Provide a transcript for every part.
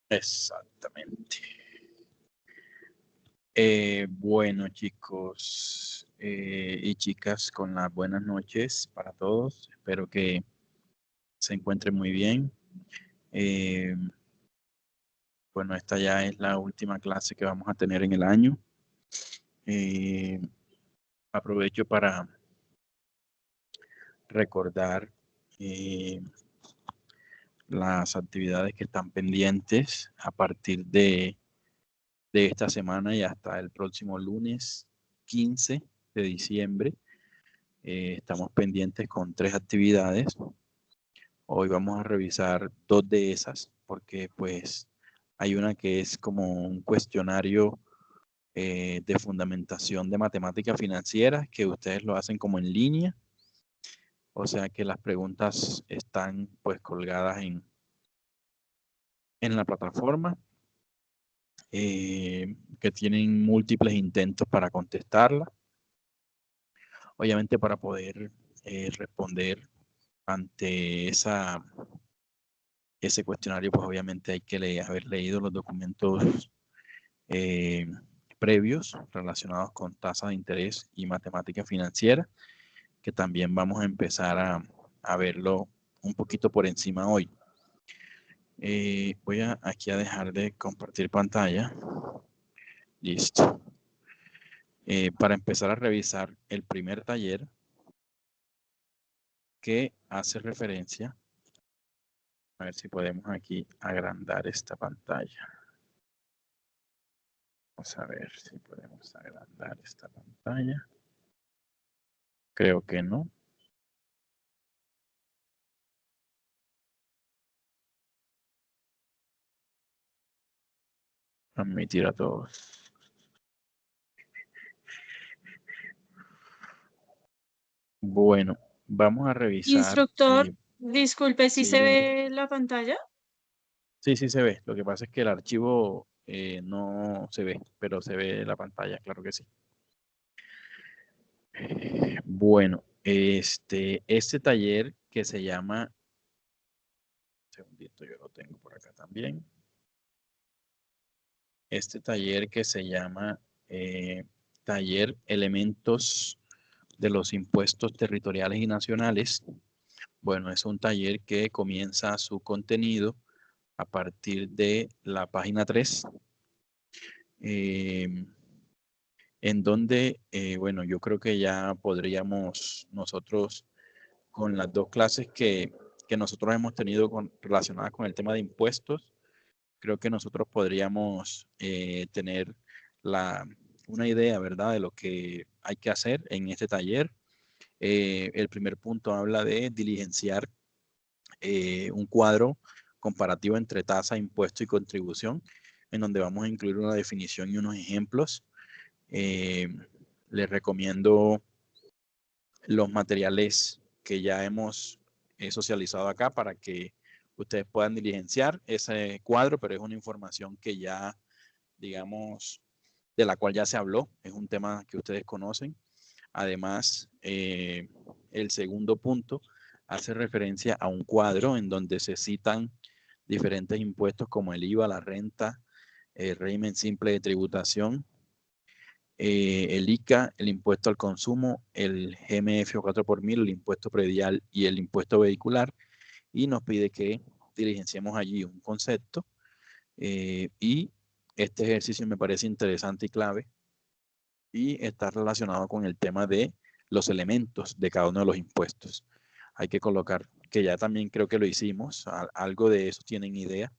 Exactamente. Bueno, chicos y chicas, con las buenas noches para todos. Espero que se encuentren muy bien. Bueno, esta ya es la última clase que vamos a tener en el año. Aprovecho para recordar las actividades que están pendientes a partir de esta semana y hasta el próximo lunes 15 de diciembre. Estamos pendientes con 3 actividades. Hoy vamos a revisar 2 de esas porque pues hay una que es como un cuestionario de fundamentación de matemáticas financieras que ustedes lo hacen como en línea. O sea que las preguntas están pues colgadas en la plataforma, que tienen múltiples intentos para contestarla. Obviamente para poder responder ante ese cuestionario, pues obviamente hay que haber leído los documentos previos relacionados con tasa de interés y matemática financiera, que también vamos a empezar a verlo un poquito por encima hoy. Voy aquí a dejar de compartir pantalla. Listo. Para empezar a revisar el primer taller que hace referencia, a ver si podemos aquí agrandar esta pantalla. Vamos a ver si podemos agrandar esta pantalla. Creo que no. Admitir a todos. Bueno, vamos a revisar. Instructor, disculpe, ¿sí se ve la pantalla? Sí, sí se ve. Lo que pasa es que el archivo no se ve, pero se ve la pantalla, claro que sí. Bueno, este taller que se llama, un segundito, yo lo tengo por acá también. Este taller que se llama Taller Elementos de los Impuestos Territoriales y Nacionales. Bueno, es un taller que comienza su contenido a partir de la página 3, en donde, bueno, yo creo que ya podríamos nosotros, con las 2 clases que nosotros hemos tenido relacionadas con el tema de impuestos, creo que nosotros podríamos tener una idea, ¿verdad?, de lo que hay que hacer en este taller. El primer punto habla de diligenciar un cuadro comparativo entre tasa, impuesto y contribución, en donde vamos a incluir una definición y unos ejemplos. Les recomiendo los materiales que ya hemos socializado acá para que ustedes puedan diligenciar ese cuadro, pero es una información que ya, digamos, de la cual ya se habló, es un tema que ustedes conocen. Además, el segundo punto hace referencia a un cuadro en donde se citan diferentes impuestos como el IVA, la renta, el régimen simple de tributación, el ICA, el impuesto al consumo, el GMF o 4 por mil, el impuesto predial y el impuesto vehicular, y nos pide que diligenciemos allí un concepto, y este ejercicio me parece interesante y clave, y está relacionado con el tema de los elementos de cada uno de los impuestos. Hay que colocar, que ya también creo que lo hicimos, algo de eso tienen idea,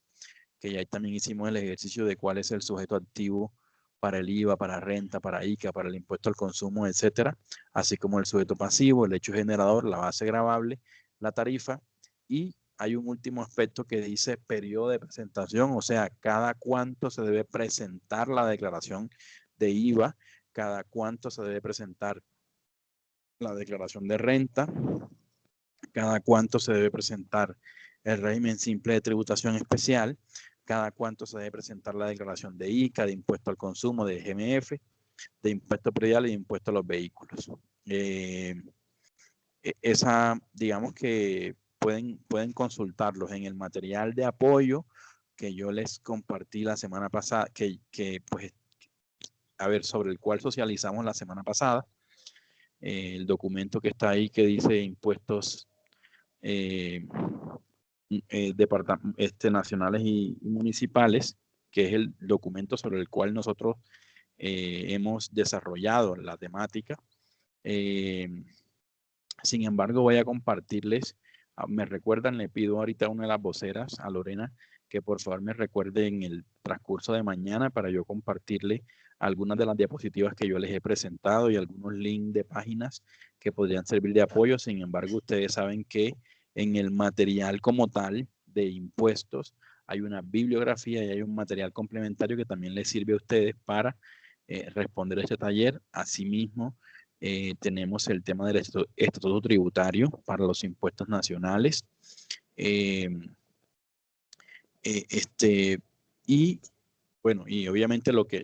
que ya también hicimos el ejercicio de cuál es el sujeto activo para el IVA, para renta, para ICA, para el impuesto al consumo, etcétera, así como el sujeto pasivo, el hecho generador, la base gravable, la tarifa, y hay un último aspecto que dice periodo de presentación, o sea, cada cuánto se debe presentar la declaración de IVA, cada cuánto se debe presentar la declaración de renta, cada cuánto se debe presentar el régimen simple de tributación especial, cada cuánto se debe presentar la declaración de ICA, de impuesto al consumo, de GMF, de impuesto predial y de impuesto a los vehículos. Esa, digamos que pueden consultarlos en el material de apoyo que yo les compartí la semana pasada, pues, a ver, sobre el cual socializamos la semana pasada. El documento que está ahí que dice impuestos nacionales y municipales, que es el documento sobre el cual nosotros hemos desarrollado la temática. Sin embargo, voy a compartirles, me recuerdan, le pido ahorita a una de las voceras, a Lorena, que por favor me recuerde en el transcurso de mañana para yo compartirle algunas de las diapositivas que yo les he presentado y algunos links de páginas que podrían servir de apoyo. Sin embargo, ustedes saben que en el material como tal de impuestos hay una bibliografía y hay un material complementario que también les sirve a ustedes para responder a este taller. Asimismo, tenemos el tema del estatuto tributario para los impuestos nacionales. Y bueno, y obviamente lo que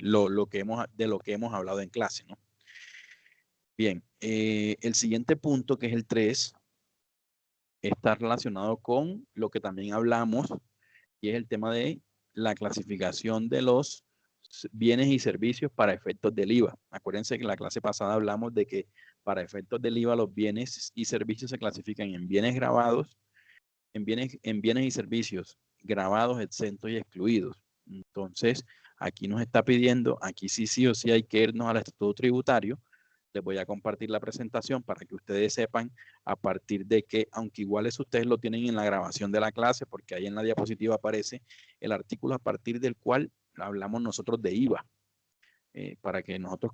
hemos hablado en clase, ¿no? Bien, el siguiente punto, que es el 3, está relacionado con lo que también hablamos, y es el tema de la clasificación de los bienes y servicios para efectos del IVA. Acuérdense que en la clase pasada hablamos de que para efectos del IVA los bienes y servicios se clasifican en bienes grabados, en bienes y servicios grabados, exentos y excluidos. Entonces, aquí nos está pidiendo, aquí sí o sí hay que irnos al estatuto tributario. Les voy a compartir la presentación para que ustedes sepan a partir de que, aunque igual eso ustedes lo tienen en la grabación de la clase, porque ahí en la diapositiva aparece el artículo a partir del cual hablamos nosotros de IVA, para que nosotros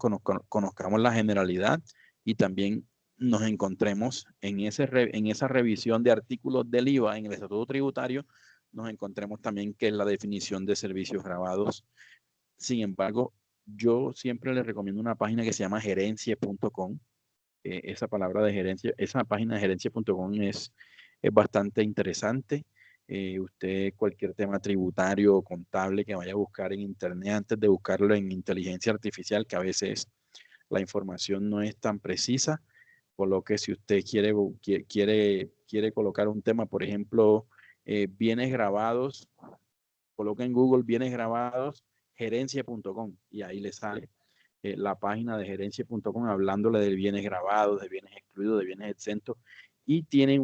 conozcamos la generalidad y también nos encontremos en esa revisión de artículos del IVA en el estatuto tributario, nos encontremos también que es la definición de servicios grabados. Sin embargo, yo siempre les recomiendo una página que se llama gerencie.com. Esa palabra de gerencia, esa página de gerencie.com es bastante interesante. Usted cualquier tema tributario o contable que vaya a buscar en internet, antes de buscarlo en inteligencia artificial, que a veces la información no es tan precisa, por lo que si usted quiere colocar un tema, por ejemplo, bienes grabados, coloca en Google bienes grabados gerencia.com y ahí le sale la página de gerencia.com hablándole de bienes grabados, de bienes excluidos, de bienes exentos, y tienen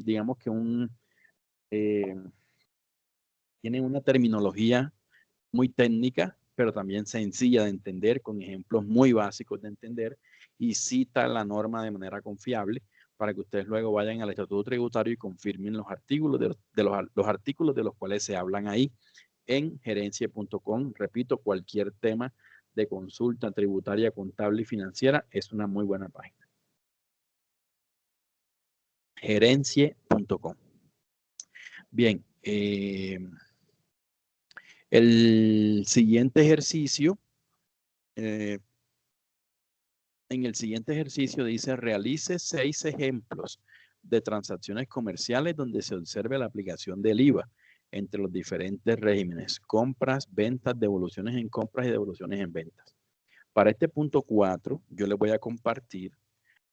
digamos que tienen una terminología muy técnica, pero también sencilla de entender, con ejemplos muy básicos de entender, y cita la norma de manera confiable para que ustedes luego vayan al estatuto tributario y confirmen los artículos los artículos de los cuales se hablan ahí en gerencia.com. Repito, cualquier tema de consulta tributaria, contable y financiera es una muy buena página. Gerencie.com. Bien, el siguiente ejercicio, en el siguiente ejercicio dice, realice 6 ejemplos de transacciones comerciales donde se observe la aplicación del IVA entre los diferentes regímenes, compras, ventas, devoluciones en compras y devoluciones en ventas. Para este punto 4, yo les voy a compartir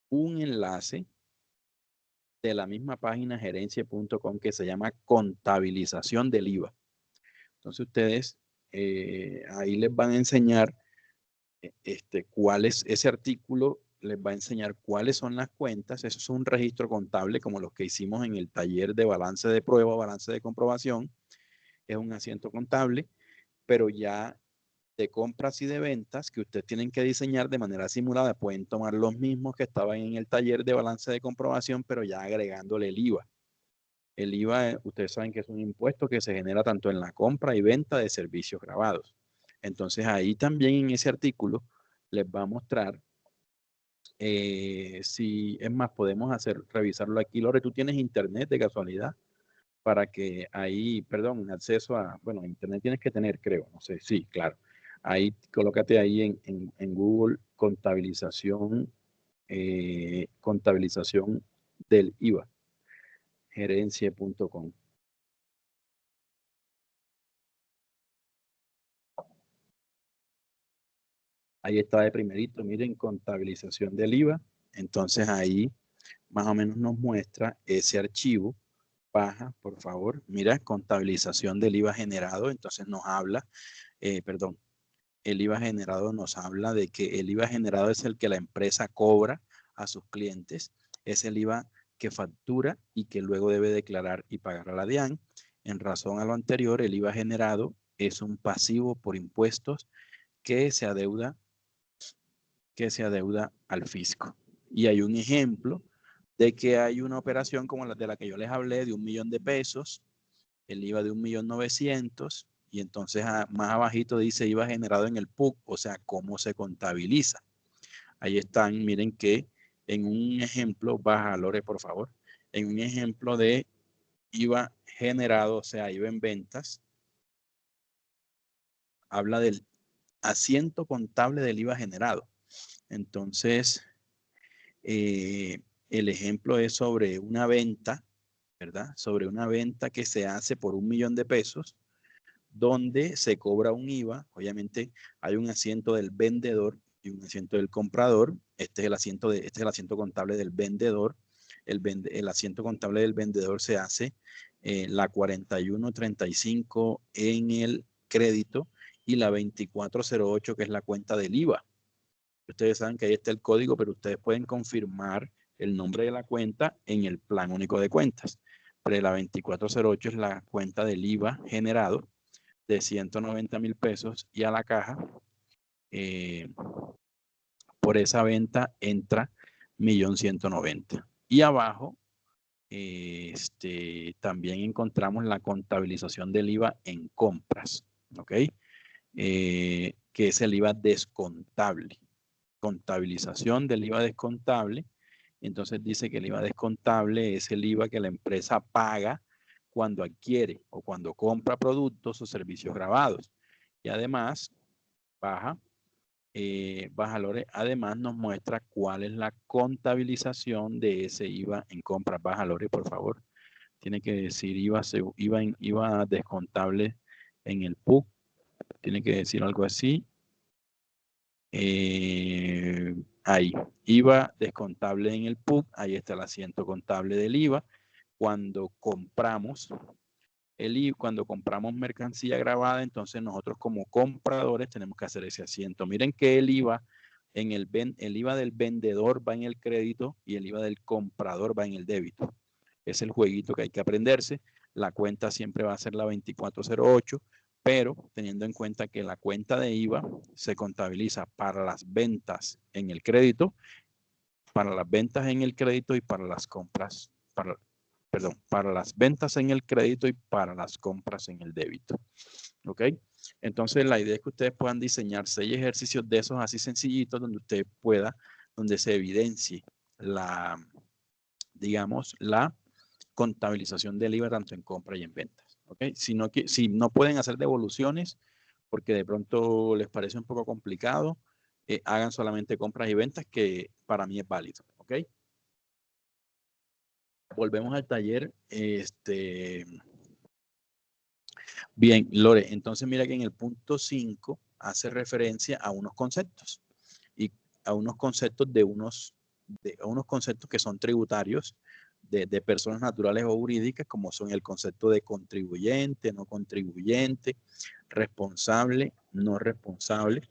un enlace de la misma página gerencia.com que se llama contabilización del IVA. Entonces ustedes ahí les van a enseñar cuál es ese artículo, les va a enseñar cuáles son las cuentas. Eso es un registro contable como los que hicimos en el taller de balance de prueba, balance de comprobación. Es un asiento contable, pero ya de compras y de ventas que ustedes tienen que diseñar de manera simulada. Pueden tomar los mismos que estaban en el taller de balance de comprobación, pero ya agregándole el IVA. El IVA, ustedes saben que es un impuesto que se genera tanto en la compra y venta de servicios grabados. Entonces ahí también en ese artículo les va a mostrar, si es más, podemos revisarlo aquí. Lore, ¿tú tienes internet de casualidad? Para que ahí, perdón, acceso a, bueno, internet tienes que tener, creo, no sé, sí, claro. Ahí, colócate ahí en Google contabilización del IVA, gerencia.com. Ahí está de primerito, miren, contabilización del IVA. Entonces ahí más o menos nos muestra ese archivo. Baja, por favor. Mira, contabilización del IVA generado. Entonces nos habla, perdón, el IVA generado nos habla de que el IVA generado es el que la empresa cobra a sus clientes. Es el IVA que factura y que luego debe declarar y pagar a la DIAN. En razón a lo anterior, el IVA generado es un pasivo por impuestos que se adeuda al fisco. Y hay un ejemplo de que hay una operación como la de la que yo les hablé de 1 millón de pesos, el IVA de 1.900.000, y entonces más abajito dice IVA generado en el PUC, o sea, cómo se contabiliza. Ahí están, miren que en un ejemplo, baja Lore por favor, en un ejemplo de IVA generado, o sea, IVA en ventas, habla del asiento contable del IVA generado. Entonces, el ejemplo es sobre una venta, ¿verdad? Sobre una venta que se hace por 1 millón de pesos, donde se cobra un IVA. Obviamente hay un asiento del vendedor y un asiento del comprador. Este es el asiento contable del vendedor. El asiento contable del vendedor se hace la 4135 en el crédito y la 2408 que es la cuenta del IVA. Ustedes saben que ahí está el código, pero ustedes pueden confirmar el nombre de la cuenta en el plan único de cuentas. Pero la 2408 es la cuenta del IVA generado de 190.000 pesos y a la caja por esa venta entra 1.190.000. Y abajo también encontramos la contabilización del IVA en compras, ¿ok? Que es el IVA descontable. Contabilización del IVA descontable. Entonces dice que el IVA descontable es el IVA que la empresa paga cuando adquiere o cuando compra productos o servicios grabados. Y además, baja Lore, además nos muestra cuál es la contabilización de ese IVA en compras. Baja Lore, por favor. Tiene que decir IVA descontable en el PUC. Tiene que decir algo así. Ahí, IVA descontable en el PUC, ahí está el asiento contable del IVA. Cuando compramos cuando compramos mercancía grabada, entonces nosotros como compradores tenemos que hacer ese asiento. Miren que el IVA el IVA del vendedor va en el crédito y el IVA del comprador va en el débito. Es el jueguito que hay que aprenderse. La cuenta siempre va a ser la 2408, pero teniendo en cuenta que la cuenta de IVA se contabiliza para las ventas en el crédito, para las ventas en el crédito y para las compras, para las ventas en el crédito y para las compras en el débito. ¿Ok? Entonces la idea es que ustedes puedan diseñar 6 ejercicios de esos así sencillitos donde usted pueda, donde se evidencie digamos, la contabilización del IVA tanto en compra y en ventas. ¿Ok? Si no pueden hacer devoluciones porque de pronto les parece un poco complicado, hagan solamente compras y ventas, que para mí es válido. ¿Ok? Volvemos al taller. Bien, Lore, entonces mira que en el punto 5 hace referencia a unos conceptos y a unos conceptos a unos conceptos que son tributarios de personas naturales o jurídicas, como son el concepto de contribuyente, no contribuyente, responsable, no responsable.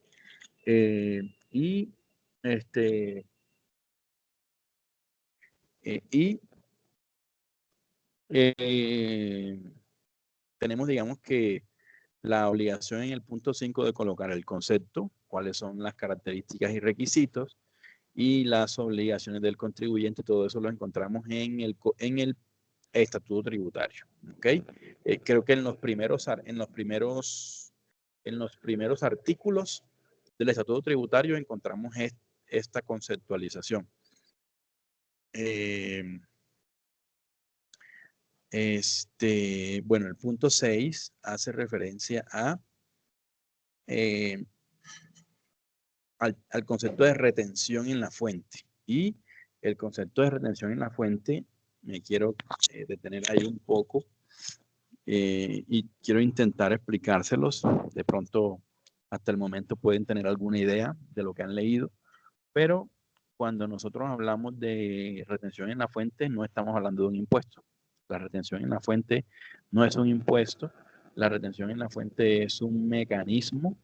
Tenemos, digamos que la obligación en el punto 5 de colocar el concepto, cuáles son las características y requisitos, y las obligaciones del contribuyente. Todo eso lo encontramos en el estatuto tributario. ¿Okay? Creo que en los primeros artículos del estatuto tributario encontramos esta conceptualización. Bueno, el punto 6 hace referencia al concepto de retención en la fuente. Y el concepto de retención en la fuente, me quiero detener ahí un poco y quiero intentar explicárselos. De pronto, hasta el momento pueden tener alguna idea de lo que han leído, pero cuando nosotros hablamos de retención en la fuente, no estamos hablando de un impuesto. La retención en la fuente no es un impuesto. La retención en la fuente es un mecanismo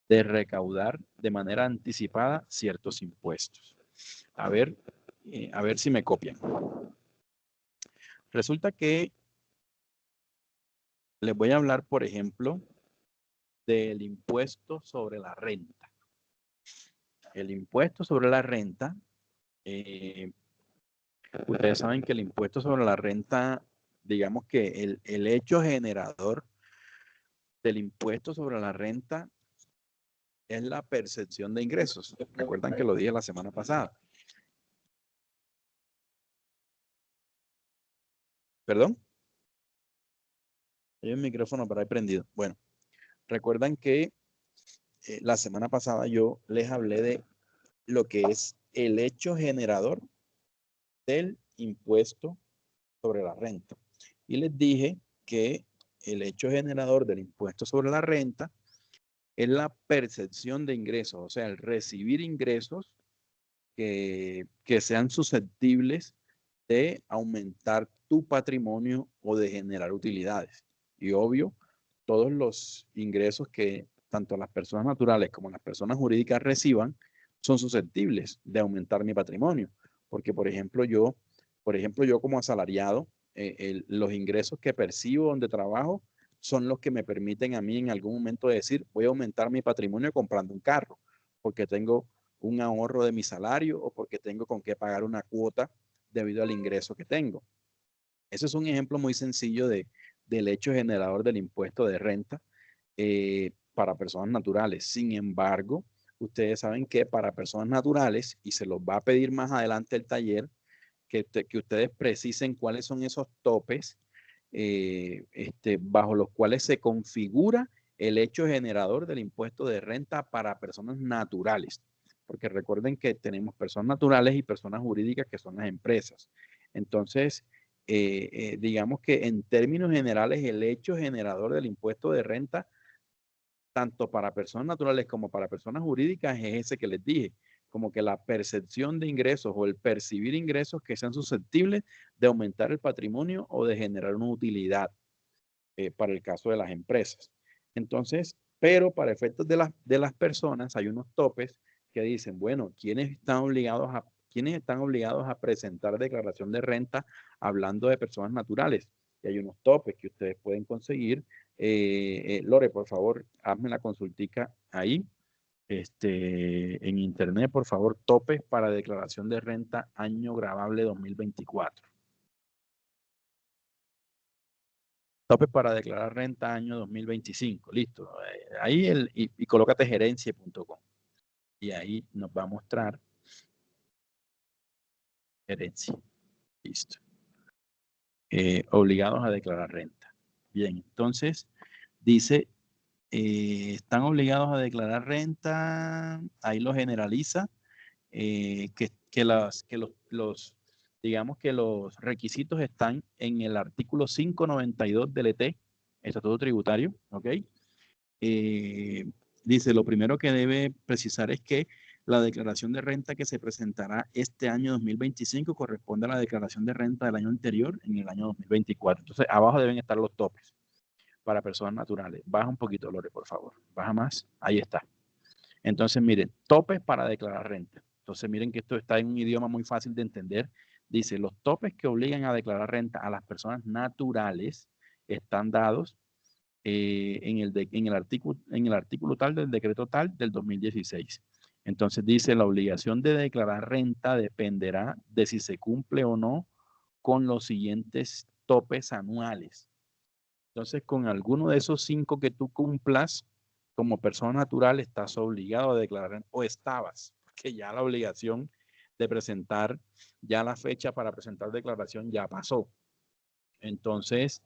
de recaudar de manera anticipada ciertos impuestos. A ver si me copian. Resulta que les voy a hablar, por ejemplo, del impuesto sobre la renta. El impuesto sobre la renta, ustedes saben que el impuesto sobre la renta, digamos que el hecho generador del impuesto sobre la renta es la percepción de ingresos. Recuerdan que lo dije la semana pasada. ¿Perdón? Hay un micrófono por ahí prendido. Bueno, recuerdan que la semana pasada yo les hablé de lo que es el hecho generador del impuesto sobre la renta. Y les dije que el hecho generador del impuesto sobre la renta es la percepción de ingresos, o sea, el recibir ingresos que sean susceptibles de aumentar tu patrimonio o de generar utilidades. Y obvio, todos los ingresos que tanto las personas naturales como las personas jurídicas reciban son susceptibles de aumentar mi patrimonio. Porque, por ejemplo, yo como asalariado, los ingresos que percibo donde trabajo son los que me permiten a mí en algún momento decir, voy a aumentar mi patrimonio comprando un carro, porque tengo un ahorro de mi salario o porque tengo con qué pagar una cuota debido al ingreso que tengo. Ese es un ejemplo muy sencillo del hecho generador del impuesto de renta para personas naturales. Sin embargo, ustedes saben que para personas naturales, y se los va a pedir más adelante el taller, que ustedes precisen cuáles son esos topes bajo los cuales se configura el hecho generador del impuesto de renta para personas naturales. Porque recuerden que tenemos personas naturales y personas jurídicas que son las empresas. Entonces, digamos que en términos generales, el hecho generador del impuesto de renta, tanto para personas naturales como para personas jurídicas, es ese que les dije, como que la percepción de ingresos o el percibir ingresos que sean susceptibles de aumentar el patrimonio o de generar una utilidad para el caso de las empresas. Entonces, pero para efectos de las personas hay unos topes que dicen, bueno, ¿quiénes están obligados a presentar declaración de renta hablando de personas naturales? Y hay unos topes que ustedes pueden conseguir. Lore, por favor, hazme la consultica ahí. En internet, por favor, topes para declaración de renta año grabable 2024. Topes para declarar renta año 2025. Listo. Ahí y colócate gerencia.com. Y ahí nos va a mostrar herencia. Listo. Obligados a declarar renta. Bien, entonces dice, están obligados a declarar renta, ahí lo generaliza, digamos que los requisitos están en el artículo 592 del ET, Estatuto Tributario, ¿ok? Dice, lo primero que debe precisar es que la declaración de renta que se presentará este año 2025 corresponde a la declaración de renta del año anterior en el año 2024. Entonces, abajo deben estar los topes para personas naturales. Baja un poquito, Lore, por favor. Baja más. Ahí está. Entonces, miren, topes para declarar renta. Entonces, miren que esto está en un idioma muy fácil de entender. Dice, los topes que obligan a declarar renta a las personas naturales están dados en el artículo tal del decreto tal del 2016. Entonces dice, la obligación de declarar renta dependerá de si se cumple o no con los siguientes topes anuales. Entonces, con alguno de esos 5 que tú cumplas, como persona natural, estás obligado a declarar, o estabas, porque ya la obligación de presentar, ya la fecha para presentar declaración ya pasó. Entonces,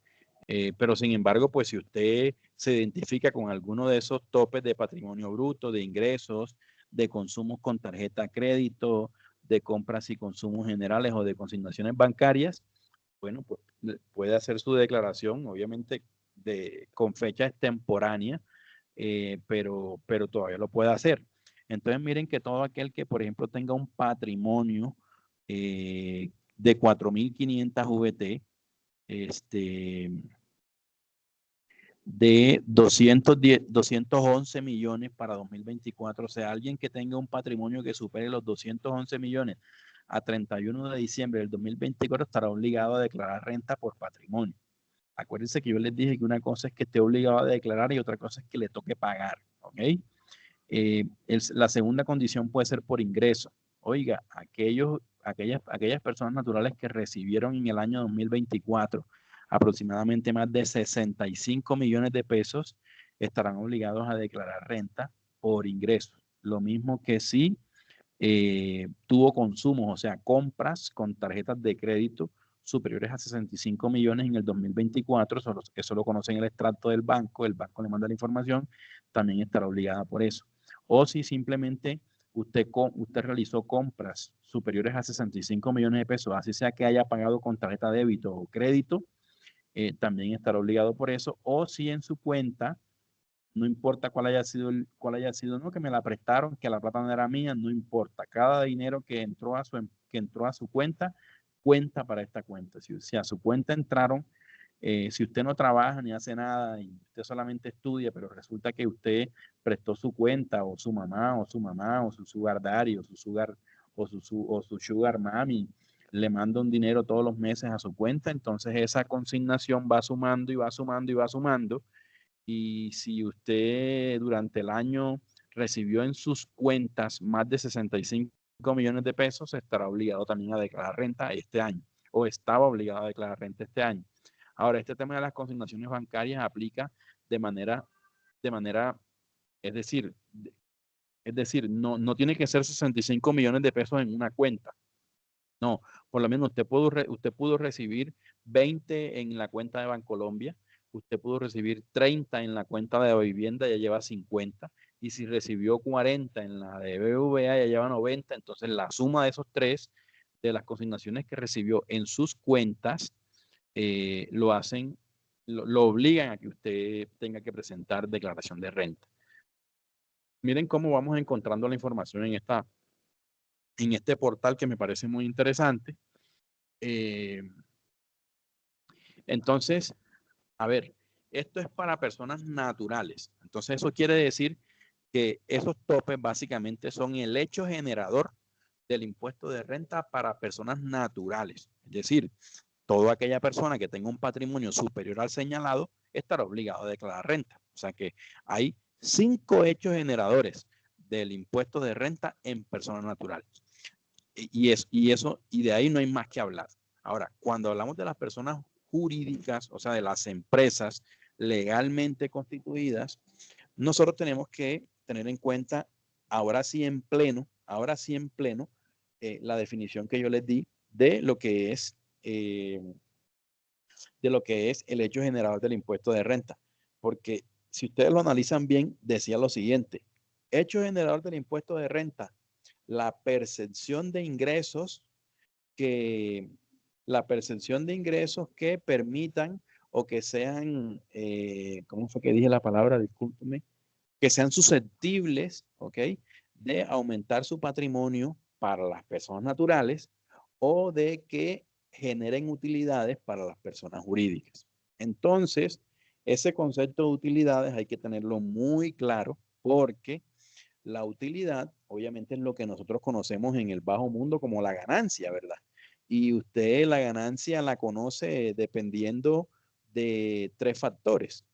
pero sin embargo, pues si usted se identifica con alguno de esos topes de patrimonio bruto, de ingresos, de consumos con tarjeta crédito, de compras y consumos generales o de consignaciones bancarias, bueno, pues puede hacer su declaración, obviamente con fecha extemporánea, pero todavía lo puede hacer. Entonces miren que todo aquel que, por ejemplo, tenga un patrimonio de 4.500 VT, de 211 millones para 2024, o sea, alguien que tenga un patrimonio que supere los 211 millones a 31 de diciembre del 2024 estará obligado a declarar renta por patrimonio. Acuérdense que yo les dije que una cosa es que esté obligado a declarar y otra cosa es que le toque pagar, ¿ok? La segunda condición puede ser por ingreso. Oiga, aquellas personas naturales que recibieron en el año 2024 aproximadamente más de 65 millones de pesos estarán obligados a declarar renta por ingreso. Lo mismo que si tuvo consumos, o sea, compras con tarjetas de crédito superiores a 65 millones en el 2024, eso lo conocen el extracto del banco, el banco le manda la información, también estará obligada por eso. O si simplemente usted realizó compras superiores a 65 millones de pesos, así sea que haya pagado con tarjeta de débito o crédito, también estará obligado por eso. O si en su cuenta, no importa cuál haya sido, no, que me la prestaron, que la plata no era mía, no importa. Cada dinero que entró a su cuenta, cuenta para esta cuenta. Si a su cuenta entraron, si usted no trabaja ni hace nada y usted solamente estudia, pero resulta que usted prestó su cuenta o su mamá o su sugar daddy o su sugar mami le manda un dinero todos los meses a su cuenta, entonces esa consignación va sumando y va sumando y va sumando. Y si usted durante el año recibió en sus cuentas más de 65 millones de pesos, estará obligado también a declarar renta este año, o estaba obligado a declarar renta este año. Ahora, este tema de las consignaciones bancarias aplica de manera, es decir, no tiene que ser 65 millones de pesos en una cuenta. No, por lo menos usted pudo recibir 20 en la cuenta de Bancolombia, usted pudo recibir 30 en la cuenta de vivienda, ya lleva 50, y si recibió 40 en la de BBVA, ya lleva 90, entonces la suma de esos tres, de las consignaciones que recibió en sus cuentas, lo obligan a que usted tenga que presentar declaración de renta. Miren cómo vamos encontrando la información en este portal que me parece muy interesante. Entonces, a ver, esto es para personas naturales. Entonces, eso quiere decir que esos topes básicamente son el hecho generador del impuesto de renta para personas naturales. Es decir, toda aquella persona que tenga un patrimonio superior al señalado estará obligado a declarar renta. O sea que hay 5 hechos generadores del impuesto de renta en personas naturales. Y de ahí no hay más que hablar. Ahora, cuando hablamos de las personas jurídicas, o sea, de las empresas legalmente constituidas, nosotros tenemos que tener en cuenta, ahora sí en pleno, la definición que yo les di de lo que es el hecho generador del impuesto de renta. Porque si ustedes lo analizan bien, decía lo siguiente: hecho generador del impuesto de renta, la percepción de ingresos que permitan o que sean, ¿cómo fue que dije la palabra? Discúlpeme, que sean susceptibles, ¿ok?, de aumentar su patrimonio para las personas naturales o de que generen utilidades para las personas jurídicas. Entonces, ese concepto de utilidades hay que tenerlo muy claro, porque la utilidad, obviamente, es lo que nosotros conocemos en el bajo mundo como la ganancia, ¿verdad? Y usted la ganancia la conoce dependiendo de 3 factores.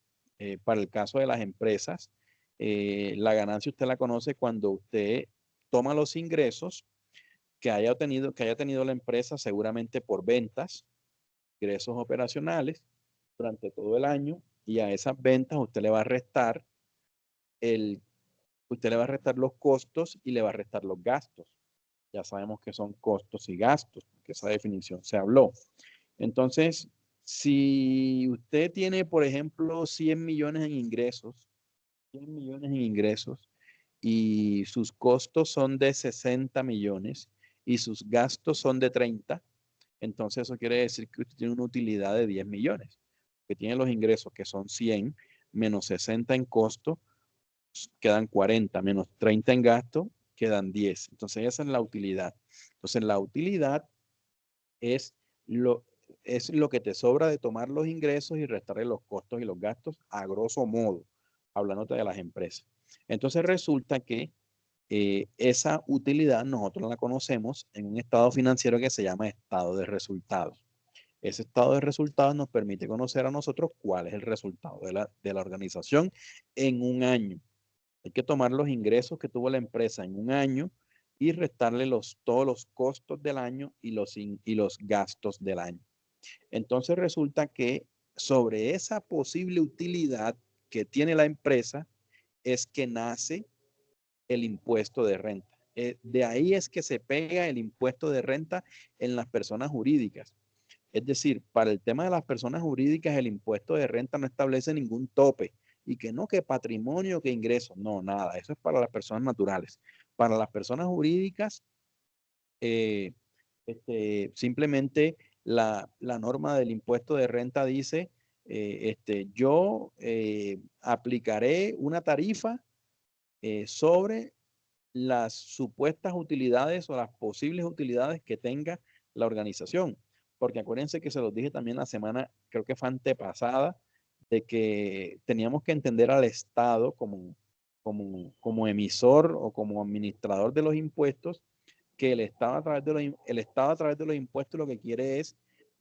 Para el caso de las empresas, la ganancia usted la conoce cuando usted toma los ingresos que haya tenido la empresa, seguramente por ventas, ingresos operacionales durante todo el año, y a esas ventas usted le va a restar los costos y le va a restar los gastos. Ya sabemos que son costos y gastos, que esa definición se habló. Entonces, si usted tiene, por ejemplo, 100 millones en ingresos, y sus costos son de 60 millones y sus gastos son de 30, entonces eso quiere decir que usted tiene una utilidad de 10 millones, que tiene los ingresos que son 100 menos 60 en costo, quedan 40, menos 30 en gasto, quedan 10. Entonces esa es la utilidad. Entonces la utilidad es lo, es lo que te sobra de tomar los ingresos y restarle los costos y los gastos a grosso modo, hablándote de las empresas. Entonces resulta que esa utilidad nosotros la conocemos en un estado financiero que se llama estado de resultados. Ese estado de resultados nos permite conocer a nosotros cuál es el resultado de la organización en un año. Hay que tomar los ingresos que tuvo la empresa en un año y restarle todos los costos del año y los gastos del año. Entonces resulta que sobre esa posible utilidad que tiene la empresa es que nace el impuesto de renta. De ahí es que se pega el impuesto de renta en las personas jurídicas. Es decir, para el tema de las personas jurídicas, el impuesto de renta no establece ningún tope y que no, que patrimonio, que ingresos, no, nada, eso es para las personas naturales. Para las personas jurídicas, eh, simplemente la norma del impuesto de renta dice, yo aplicaré una tarifa sobre las supuestas utilidades o las posibles utilidades que tenga la organización. Porque acuérdense que se los dije también la semana, creo que fue antepasada, de que teníamos que entender al Estado como emisor o como administrador de los impuestos, que el Estado a través de los impuestos lo que quiere es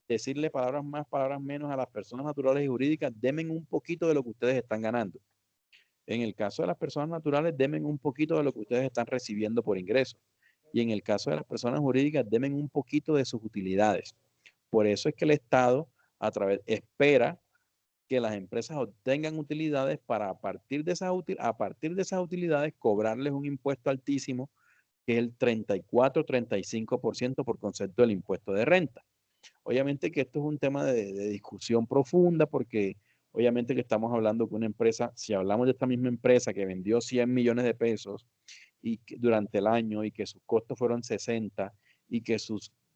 decirle palabras más, palabras menos a las personas naturales y jurídicas, denme un poquito de lo que ustedes están ganando. En el caso de las personas naturales, denme un poquito de lo que ustedes están recibiendo por ingreso. Y en el caso de las personas jurídicas, denme un poquito de sus utilidades. Por eso es que el Estado espera que las empresas obtengan utilidades para a partir de esas utilidades cobrarles un impuesto altísimo, que es el 34-35% por concepto del impuesto de renta. Obviamente que esto es un tema de discusión profunda porque obviamente que estamos hablando de una empresa, si hablamos de esta misma empresa que vendió 100 millones de pesos durante el año y que sus costos fueron 60 y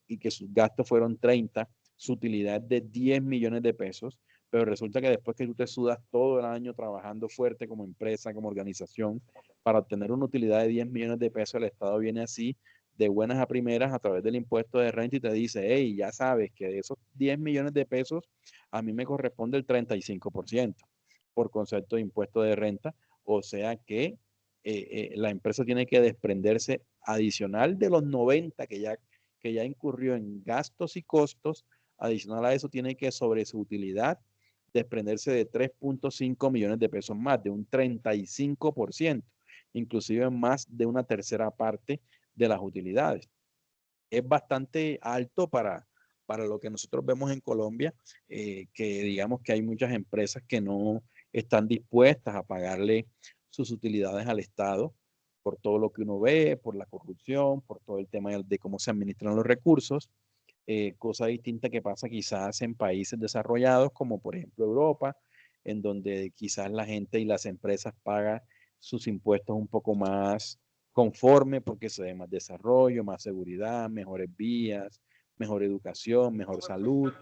y que sus gastos fueron 30, su utilidad es de 10 millones de pesos, pero resulta que después que tú te sudas todo el año trabajando fuerte como empresa, como organización, para obtener una utilidad de 10 millones de pesos, el Estado viene así de buenas a primeras a través del impuesto de renta y te dice, hey, ya sabes que de esos 10 millones de pesos a mí me corresponde el 35% por concepto de impuesto de renta, o sea que la empresa tiene que desprenderse adicional de los 90 que ya incurrió en gastos y costos, adicional a eso tiene que sobre su utilidad desprenderse de 3.5 millones de pesos más, de un 35%, inclusive más de una tercera parte de las utilidades. Es bastante alto para lo que nosotros vemos en Colombia, que digamos que hay muchas empresas que no están dispuestas a pagarle sus utilidades al Estado por todo lo que uno ve, por la corrupción, por todo el tema de cómo se administran los recursos, cosa distinta que pasa quizás en países desarrollados como por ejemplo Europa, en donde quizás la gente y las empresas pagan sus impuestos un poco más conforme porque se ve más desarrollo, más seguridad, mejores vías, mejor educación, mejor salud.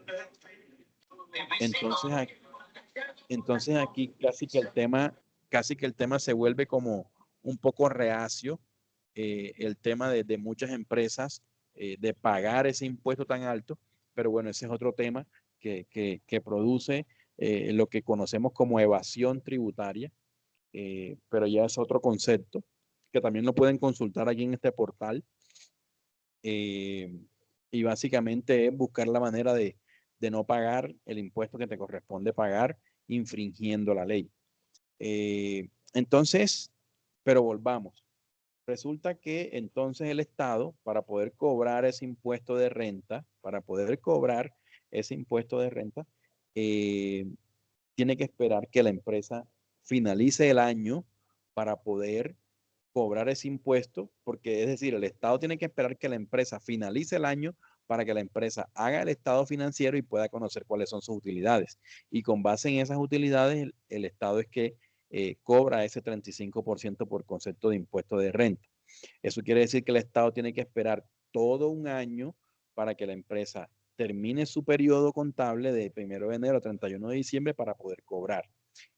Entonces, entonces aquí casi que el tema se vuelve como un poco reacio, el tema de muchas empresas de pagar ese impuesto tan alto, pero bueno, ese es otro tema que produce lo que conocemos como evasión tributaria, pero ya es otro concepto que también lo pueden consultar aquí en este portal. Y básicamente es buscar la manera de no pagar el impuesto que te corresponde pagar infringiendo la ley. Entonces, pero volvamos. Resulta que entonces el Estado, para poder cobrar ese impuesto de renta, tiene que esperar que la empresa finalice el año para poder cobrar ese impuesto, porque es decir, el Estado tiene que esperar que la empresa finalice el año para que la empresa haga el estado financiero y pueda conocer cuáles son sus utilidades. Y con base en esas utilidades, el Estado es que cobra ese 35% por concepto de impuesto de renta. Eso quiere decir que el Estado tiene que esperar todo un año para que la empresa termine su periodo contable de 1 de enero a 31 de diciembre para poder cobrar.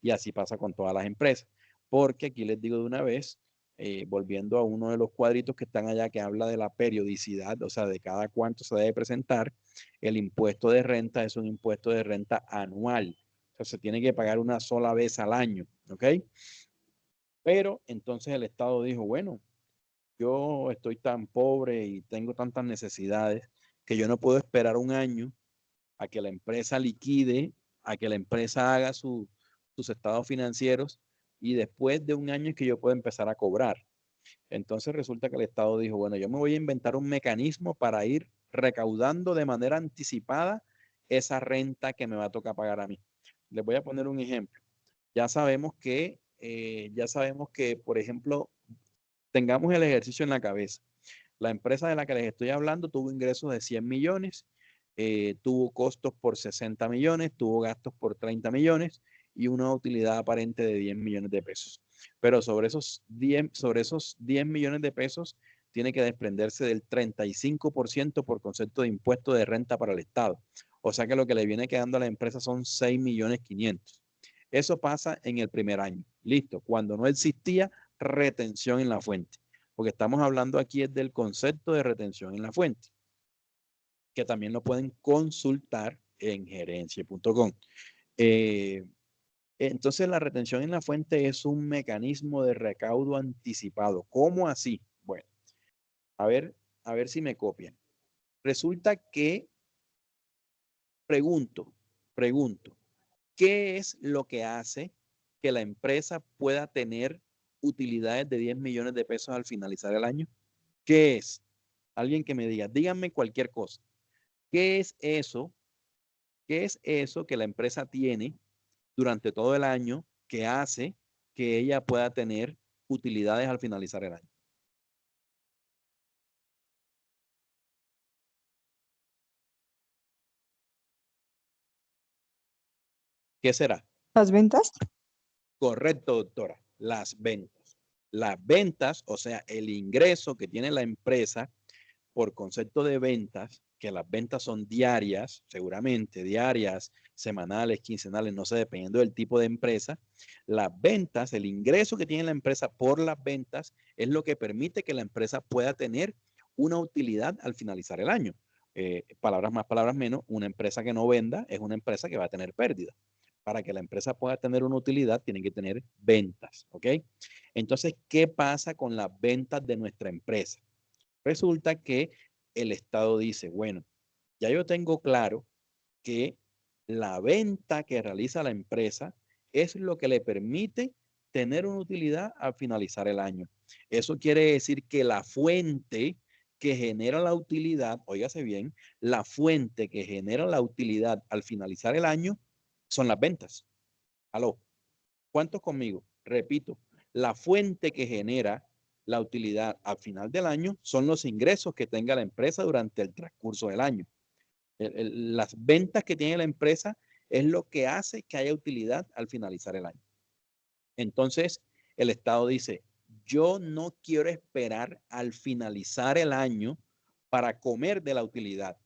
Y así pasa con todas las empresas. porque aquí les digo de una vez, volviendo a uno de los cuadritos que están allá que habla de la periodicidad, o sea, de cada cuánto se debe presentar, el impuesto de renta es un impuesto de renta anual. O sea, se tiene que pagar una sola vez al año, ¿ok? Pero entonces el Estado dijo, bueno, yo estoy tan pobre y tengo tantas necesidades que yo no puedo esperar un año a que la empresa liquide, a que la empresa haga sus estados financieros y después de un año es que yo puedo empezar a cobrar. Entonces resulta que el Estado dijo, bueno, yo me voy a inventar un mecanismo para ir recaudando de manera anticipada esa renta que me va a tocar pagar a mí. Les voy a poner un ejemplo. Ya sabemos que, por ejemplo, tengamos el ejercicio en la cabeza. La empresa de la que les estoy hablando tuvo ingresos de 100 millones, tuvo costos por 60 millones, tuvo gastos por 30 millones y una utilidad aparente de 10 millones de pesos. Pero sobre esos 10 millones de pesos tiene que desprenderse del 35% por concepto de impuesto de renta para el Estado. O sea que lo que le viene quedando a la empresa son 6 millones 500. Eso pasa en el primer año. Listo. Cuando no existía retención en la fuente. Porque estamos hablando aquí es del concepto de retención en la fuente, que también lo pueden consultar en gerencia.com. Entonces, la retención en la fuente es un mecanismo de recaudo anticipado. ¿Cómo así? Bueno, a ver si me copian. Resulta que pregunto, ¿qué es lo que hace que la empresa pueda tener utilidades de 10 millones de pesos al finalizar el año? ¿Qué es? Alguien que me diga, díganme cualquier cosa. ¿Qué es eso? ¿Qué es eso que la empresa tiene durante todo el año que hace que ella pueda tener utilidades al finalizar el año? ¿Qué será? ¿Las ventas? Correcto, doctora. Las ventas. Las ventas, o sea, el ingreso que tiene la empresa por concepto de ventas, que las ventas son diarias, seguramente diarias, semanales, quincenales, no sé, dependiendo del tipo de empresa. Las ventas, el ingreso que tiene la empresa por las ventas es lo que permite que la empresa pueda tener una utilidad al finalizar el año. Palabras más, palabras menos, una empresa que no venda es una empresa que va a tener pérdida. Para que la empresa pueda tener una utilidad, tiene que tener ventas, ¿ok? Entonces, ¿qué pasa con las ventas de nuestra empresa? Resulta que el Estado dice, bueno, ya yo tengo claro que la venta que realiza la empresa es lo que le permite tener una utilidad al finalizar el año. Eso quiere decir que la fuente que genera la utilidad, óigase bien, la fuente que genera la utilidad al finalizar el año son las ventas. ¿Aló? ¿Cuántos conmigo? Repito, la fuente que genera la utilidad al final del año son los ingresos que tenga la empresa durante el transcurso del año. Las ventas que tiene la empresa es lo que hace que haya utilidad al finalizar el año. Entonces, el Estado dice, yo no quiero esperar al finalizar el año para comer de la utilidad.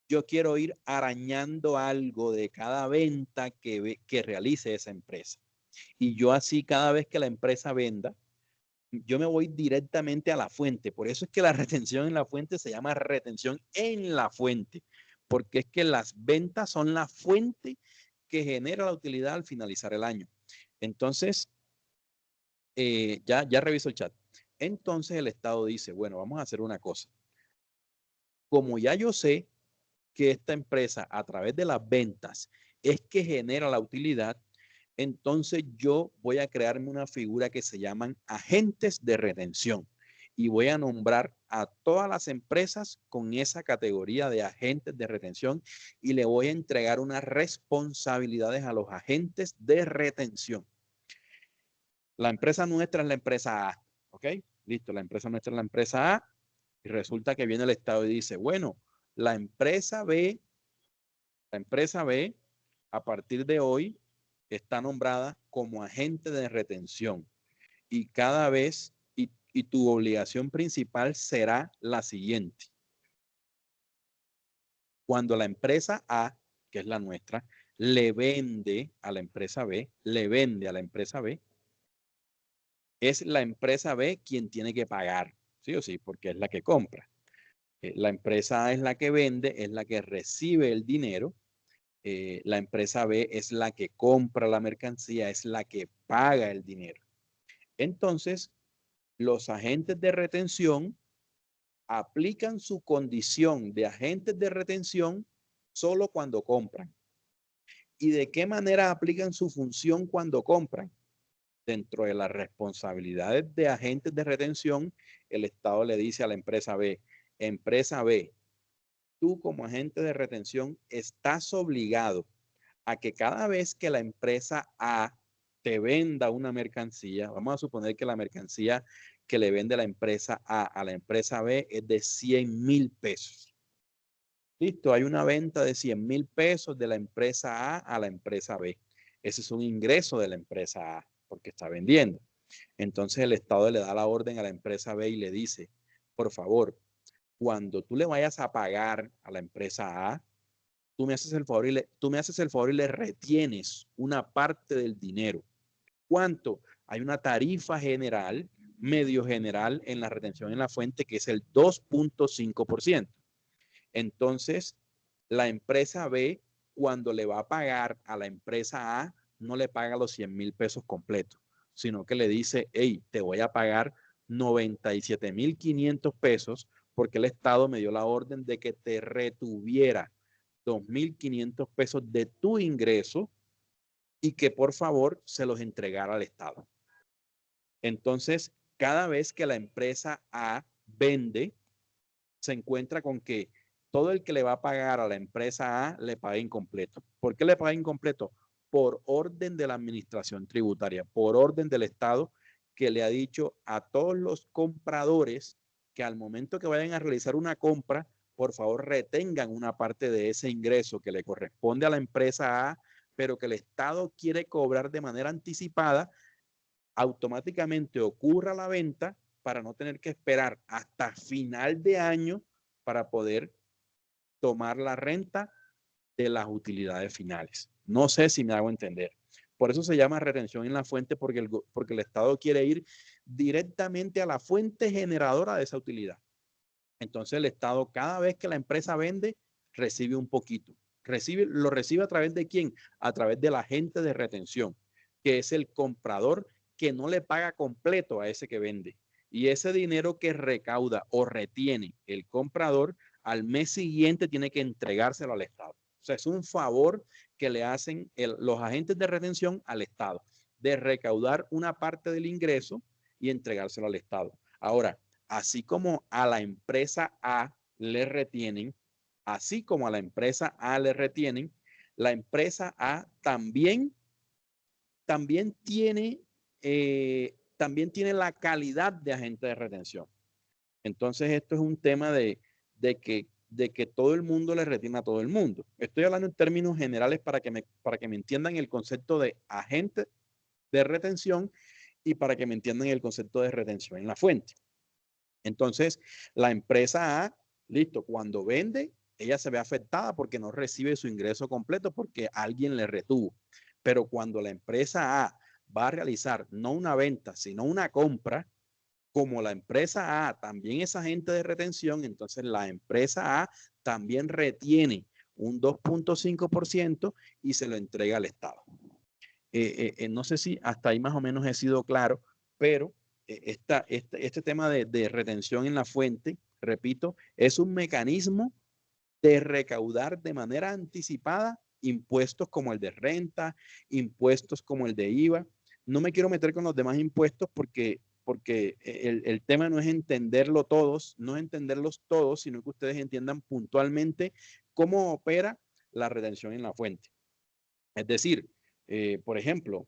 Yo quiero ir arañando algo de cada venta que realice esa empresa. Y yo así cada vez que la empresa venda, yo me voy directamente a la fuente. Por eso es que la retención en la fuente se llama retención en la fuente, porque es que las ventas son la fuente que genera la utilidad al finalizar el año. Entonces, ya reviso el chat. Entonces el Estado dice, bueno, vamos a hacer una cosa. Como ya yo sé que esta empresa a través de las ventas es que genera la utilidad, entonces yo voy a crearme una figura que se llaman agentes de retención y voy a nombrar a todas las empresas con esa categoría de agentes de retención y le voy a entregar unas responsabilidades a los agentes de retención. La empresa nuestra es la empresa A, ¿ok? Listo, la empresa nuestra es la empresa A y resulta que viene el Estado y dice, bueno, la empresa B, a partir de hoy está nombrada como agente de retención y cada vez, y tu obligación principal será la siguiente. Cuando la empresa A, que es la nuestra, le vende a la empresa B, es la empresa B quien tiene que pagar, sí o sí, porque es la que compra. La empresa A es la que vende, es la que recibe el dinero. La empresa B es la que compra la mercancía, es la que paga el dinero. Entonces, los agentes de retención aplican su condición de agentes de retención solo cuando compran. ¿Y de qué manera aplican su función cuando compran? Dentro de las responsabilidades de agentes de retención, el Estado le dice a la empresa B, tú como agente de retención estás obligado a que cada vez que la empresa A te venda una mercancía, vamos a suponer que la mercancía que le vende la empresa A la empresa B es de 100,000 pesos. Listo, hay una venta de 100,000 pesos de la empresa A la empresa B. Ese es un ingreso de la empresa A porque está vendiendo. Entonces el Estado le da la orden a la empresa B y le dice, por favor, cuando tú le vayas a pagar a la empresa A, tú me haces el favor y le retienes una parte del dinero. ¿Cuánto? Hay una tarifa general, medio general en la retención en la fuente que es el 2.5%. Entonces, la empresa B, cuando le va a pagar a la empresa A, no le paga los 100,000 pesos completos, sino que le dice, hey, te voy a pagar 97,500 pesos porque el Estado me dio la orden de que te retuviera 2,500 pesos de tu ingreso y que por favor se los entregara al Estado. Entonces, cada vez que la empresa A vende, se encuentra con que todo el que le va a pagar a la empresa A le paga incompleto. ¿Por qué le paga incompleto? Por orden de la administración tributaria, por orden del Estado que le ha dicho a todos los compradores que al momento que vayan a realizar una compra, por favor retengan una parte de ese ingreso que le corresponde a la empresa A, pero que el Estado quiere cobrar de manera anticipada, automáticamente ocurra la venta para no tener que esperar hasta final de año para poder tomar la renta de las utilidades finales. No sé si me hago entender. Por eso se llama retención en la fuente, porque el Estado quiere ir directamente a la fuente generadora de esa utilidad. Entonces el Estado, cada vez que la empresa vende, recibe un poquito. ¿Lo recibe a través de quién? A través del agente de retención, que es el comprador que no le paga completo a ese que vende. Y ese dinero que recauda o retiene el comprador, al mes siguiente tiene que entregárselo al Estado. O sea, es un favor que le hacen los agentes de retención al Estado, de recaudar una parte del ingreso y entregárselo al Estado. Ahora, así como a la empresa A le retienen, así como a la empresa A le retienen, la empresa A también tiene la calidad de agente de retención. Entonces, esto es un tema de que todo el mundo le retiene a todo el mundo. Estoy hablando en términos generales para que me entiendan el concepto de agente de retención y para que me entiendan el concepto de retención en la fuente. Entonces, la empresa A, listo, cuando vende, ella se ve afectada porque no recibe su ingreso completo porque alguien le retuvo. Pero cuando la empresa A va a realizar no una venta, sino una compra, como la empresa A también es agente de retención, entonces la empresa A también retiene un 2.5% y se lo entrega al Estado. No sé si hasta ahí más o menos he sido claro, pero este tema de retención en la fuente, repito, es un mecanismo de recaudar de manera anticipada impuestos como el de renta, impuestos como el de IVA. No me quiero meter con los demás impuestos porque el tema no es entenderlos todos, sino que ustedes entiendan puntualmente cómo opera la retención en la fuente. Es decir, por ejemplo,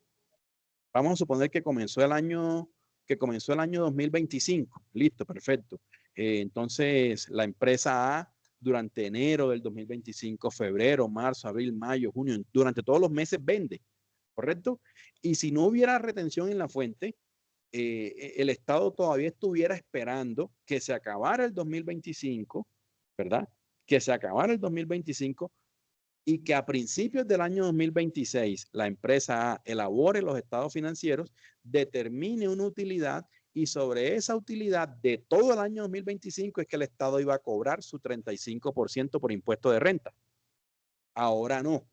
vamos a suponer que comenzó el año 2025. Listo, perfecto. Entonces, la empresa A durante enero del 2025, febrero, marzo, abril, mayo, junio, durante todos los meses vende, ¿correcto? Y si no hubiera retención en la fuente, el Estado todavía estuviera esperando que se acabara el 2025, ¿verdad? Que se acabara el 2025 y que a principios del año 2026 la empresa A elabore los estados financieros, determine una utilidad y sobre esa utilidad de todo el año 2025 es que el Estado iba a cobrar su 35% por impuesto de renta. Ahora no.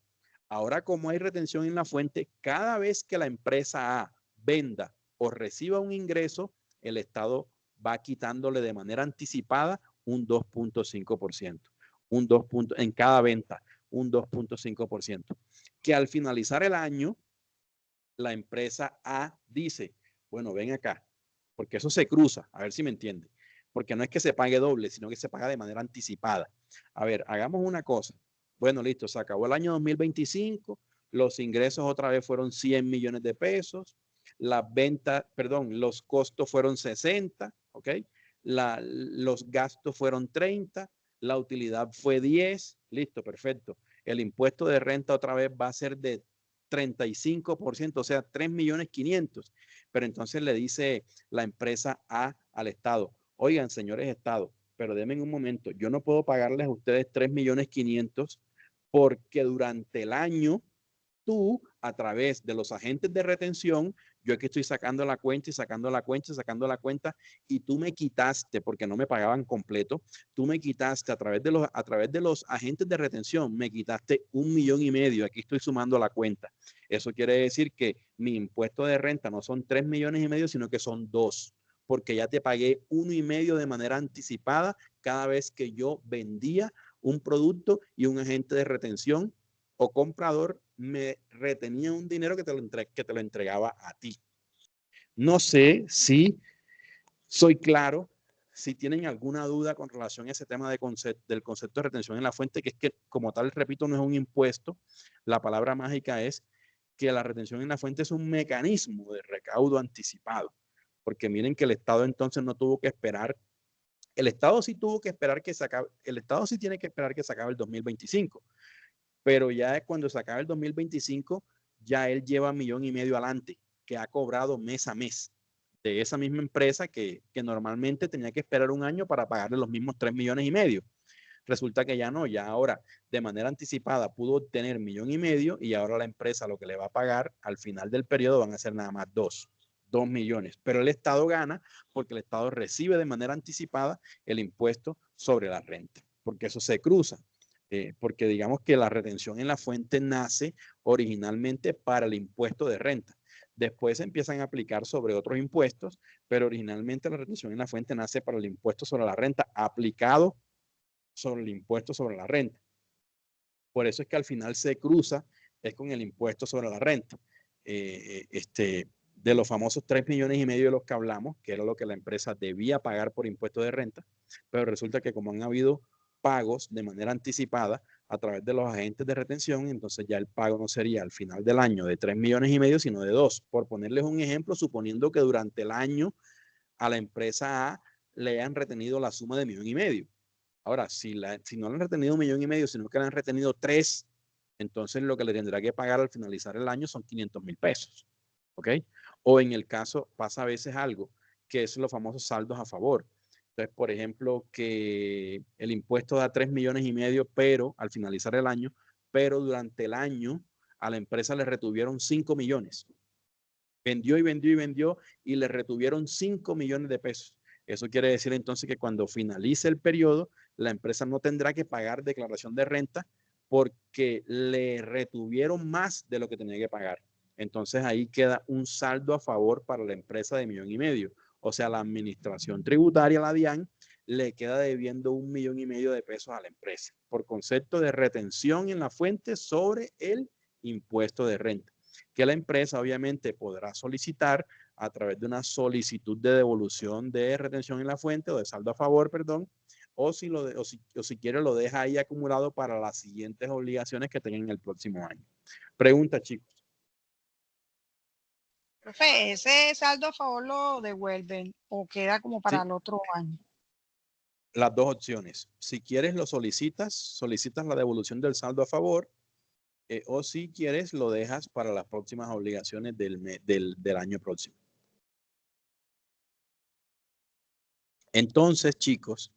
Ahora, como hay retención en la fuente, cada vez que la empresa A venda o reciba un ingreso, el Estado va quitándole de manera anticipada un 2.5%. Un 2 en cada venta, un 2.5%. Que al finalizar el año, la empresa A dice, bueno, ven acá, porque eso se cruza, a ver si me entiende. Porque no es que se pague doble, sino que se paga de manera anticipada. A ver, hagamos una cosa. Bueno, listo, se acabó el año 2025, los ingresos otra vez fueron 100 millones de pesos, las ventas, perdón, los costos fueron 60, ¿ok? Los gastos fueron 30, la utilidad fue 10, listo, perfecto. El impuesto de renta otra vez va a ser de 35%, o sea, 3.500.000. Pero entonces le dice la empresa A al Estado, oigan, señores Estado, pero denme un momento, yo no puedo pagarles a ustedes 3.500.000 porque durante el año tú, a través de los agentes de retención, yo aquí estoy sacando la cuenta y sacando la cuenta y sacando la cuenta, y tú me quitaste, porque no me pagaban completo, tú me quitaste a través de los agentes de retención, me quitaste 1,5 millones, aquí estoy sumando la cuenta. Eso quiere decir que mi impuesto de renta no son 3,5 millones, sino que son 2, porque ya te pagué 1,5 millones de manera anticipada cada vez que yo vendía un producto y un agente de retención o comprador me retenía un dinero que te lo entregaba a ti. No sé si soy claro, si tienen alguna duda con relación a ese tema del concepto de retención en la fuente, que es que como tal, repito, no es un impuesto. La palabra mágica es que la retención en la fuente es un mecanismo de recaudo anticipado. Porque miren que el Estado entonces no tuvo que esperar. El Estado sí tuvo que esperar que se acabe, el Estado sí tiene que esperar que se acabe el 2025. Pero ya cuando se acabe el 2025, ya él lleva 1,5 millones adelante, que ha cobrado mes a mes de esa misma empresa que normalmente tenía que esperar un año para pagarle los mismos 3,5 millones. Resulta que ya no, ya ahora de manera anticipada pudo obtener 1,5 millones y ahora la empresa lo que le va a pagar al final del periodo van a ser nada más 2 millones. Pero el Estado gana porque el Estado recibe de manera anticipada el impuesto sobre la renta, porque eso se cruza. Porque digamos que la retención en la fuente nace originalmente para el impuesto de renta. Después se empiezan a aplicar sobre otros impuestos, pero originalmente la retención en la fuente nace para el impuesto sobre la renta aplicado sobre el impuesto sobre la renta. Por eso es que al final se cruza es con el impuesto sobre la renta. De los famosos 3,5 millones de los que hablamos, que era lo que la empresa debía pagar por impuesto de renta, pero resulta que como han habido pagos de manera anticipada a través de los agentes de retención, entonces ya el pago no sería al final del año de 3,5 millones, sino de 2. Por ponerles un ejemplo, suponiendo que durante el año a la empresa A le han retenido la suma de 1,5 millones. Ahora, si no le han retenido 1,5 millones, sino que le han retenido 3, entonces lo que le tendrá que pagar al finalizar el año son 500,000 pesos. ¿Ok? O en el caso, pasa a veces algo, que es los famosos saldos a favor. Entonces, por ejemplo, que el impuesto da 3,5 millones, pero al finalizar el año, pero durante el año a la empresa le retuvieron 5 millones. Vendió y vendió y vendió y le retuvieron 5 millones de pesos. Eso quiere decir entonces que cuando finalice el periodo, la empresa no tendrá que pagar declaración de renta porque le retuvieron más de lo que tenía que pagar. Entonces ahí queda un saldo a favor para la empresa de 1,5 millones. O sea, la administración tributaria, la DIAN, le queda debiendo 1,5 millones de pesos a la empresa por concepto de retención en la fuente sobre el impuesto de renta, que la empresa obviamente podrá solicitar a través de una solicitud de devolución de retención en la fuente o de saldo a favor, perdón, o si quiere lo deja ahí acumulado para las siguientes obligaciones que tengan en el próximo año. Pregunta, chicos. Profe, ¿ese saldo a favor lo devuelven o queda como para el otro año? Las dos opciones. Si quieres lo solicitas la devolución del saldo a favor, o si quieres lo dejas para las próximas obligaciones del año próximo. Entonces, chicos,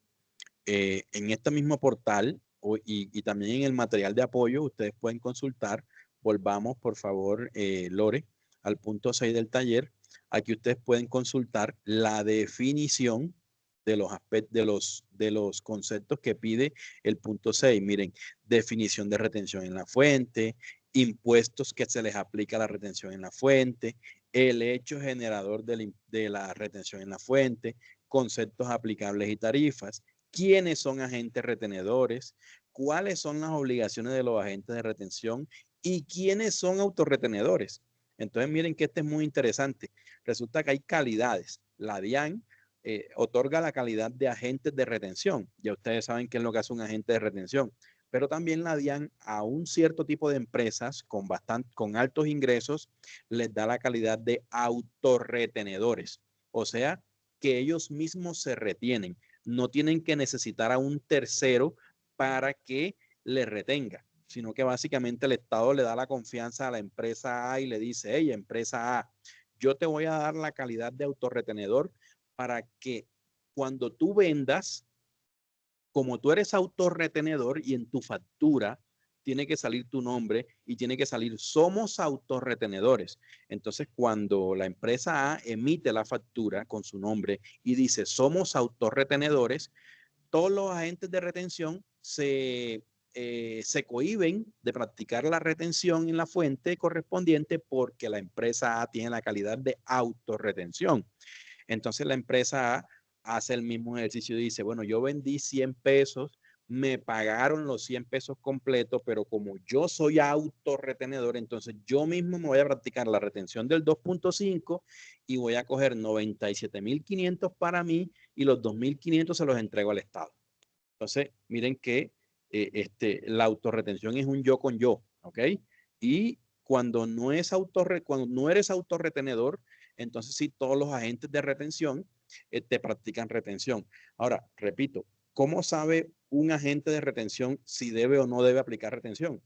en este mismo portal y también en el material de apoyo ustedes pueden consultar. Volvamos, por favor, Lore, al punto 6 del taller. Aquí ustedes pueden consultar la definición de los aspectos, de los conceptos que pide el punto 6. Miren, definición de retención en la fuente, impuestos que se les aplica a la retención en la fuente, el hecho generador de la retención en la fuente, conceptos aplicables y tarifas, quiénes son agentes retenedores, cuáles son las obligaciones de los agentes de retención y quiénes son autorretenedores. Entonces miren que este es muy interesante. Resulta que hay calidades. La DIAN otorga la calidad de agentes de retención. Ya ustedes saben qué es lo que hace un agente de retención. Pero también la DIAN a un cierto tipo de empresas con altos ingresos les da la calidad de autorretenedores. O sea, que ellos mismos se retienen. No tienen que necesitar a un tercero para que les retenga, sino que básicamente el Estado le da la confianza a la empresa A y le dice, hey, empresa A, yo te voy a dar la calidad de autorretenedor para que cuando tú vendas, como tú eres autorretenedor y en tu factura tiene que salir tu nombre y tiene que salir somos autorretenedores. Entonces, cuando la empresa A emite la factura con su nombre y dice somos autorretenedores, todos los agentes de retención se cohíben de practicar la retención en la fuente correspondiente porque la empresa A tiene la calidad de autorretención. Entonces la empresa A hace el mismo ejercicio y dice, bueno, yo vendí 100 pesos, me pagaron los 100 pesos completos, pero como yo soy autorretenedor, entonces yo mismo me voy a practicar la retención del 2.5 y voy a coger 97.500 para mí y los 2.500 se los entrego al Estado. Entonces, miren que la autorretención es un yo con yo, ¿ok? Y cuando no eres autorretenedor, entonces sí, todos los agentes de retención te practican retención. Ahora, repito, ¿cómo sabe un agente de retención si debe o no debe aplicar retención?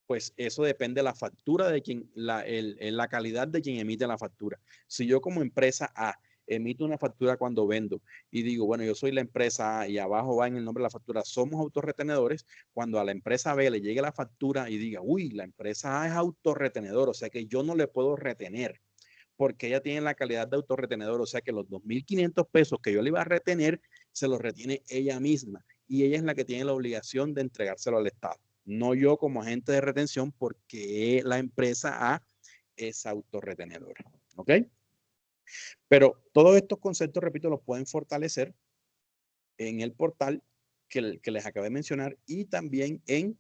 Pues eso depende de la factura de quien, la calidad de quien emite la factura. Si yo como empresa A emito una factura cuando vendo y digo, bueno, yo soy la empresa A y abajo va en el nombre de la factura, somos autorretenedores, cuando a la empresa B le llegue la factura y diga, uy, la empresa A es autorretenedor, o sea que yo no le puedo retener porque ella tiene la calidad de autorretenedor, o sea que los 2.500 pesos que yo le iba a retener, se los retiene ella misma y ella es la que tiene la obligación de entregárselo al Estado, no yo como agente de retención porque la empresa A es autorretenedora, ¿ok? Pero todos estos conceptos, repito, los pueden fortalecer en el portal que les acabé de mencionar y también en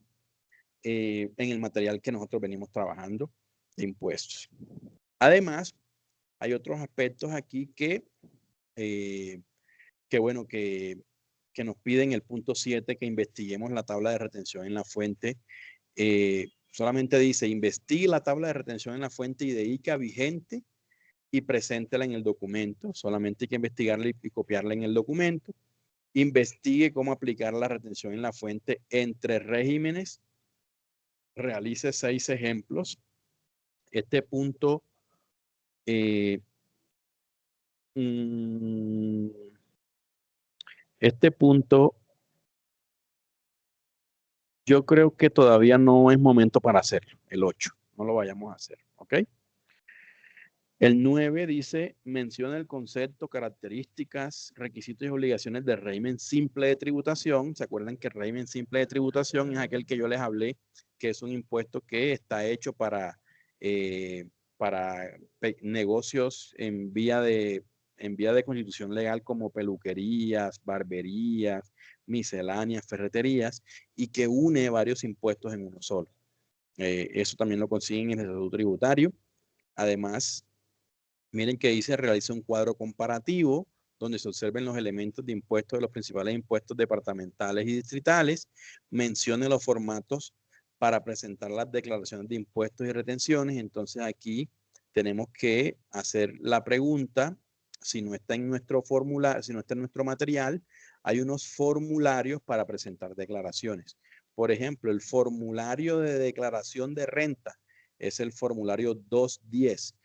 el material que nosotros venimos trabajando de impuestos. Además, hay otros aspectos aquí que bueno, que nos piden el punto 7, que investiguemos la tabla de retención en la fuente. Solamente dice, investigue la tabla de retención en la fuente IDEICA vigente y preséntela en el documento. Solamente hay que investigarla y copiarla en el documento. Investigue cómo aplicar la retención en la fuente entre regímenes. Realice 6 ejemplos. Este punto yo creo que todavía no es momento para hacerlo, el 8, no lo vayamos a hacer, ¿ok? El 9 dice, menciona el concepto, características, requisitos y obligaciones del régimen simple de tributación. ¿Se acuerdan que el régimen simple de tributación es aquel que yo les hablé, que es un impuesto que está hecho para negocios en vía de constitución legal como peluquerías, barberías, misceláneas, ferreterías, y que une varios impuestos en uno solo? Eso también lo consiguen en el estatuto tributario. Además, miren que dice, realiza un cuadro comparativo donde se observen los elementos de impuestos de los principales impuestos departamentales y distritales. Mencione los formatos para presentar las declaraciones de impuestos y retenciones. Entonces aquí tenemos que hacer la pregunta, si no está en nuestro formulario, si no está en nuestro material, hay unos formularios para presentar declaraciones. Por ejemplo, el formulario de declaración de renta es el formulario 210.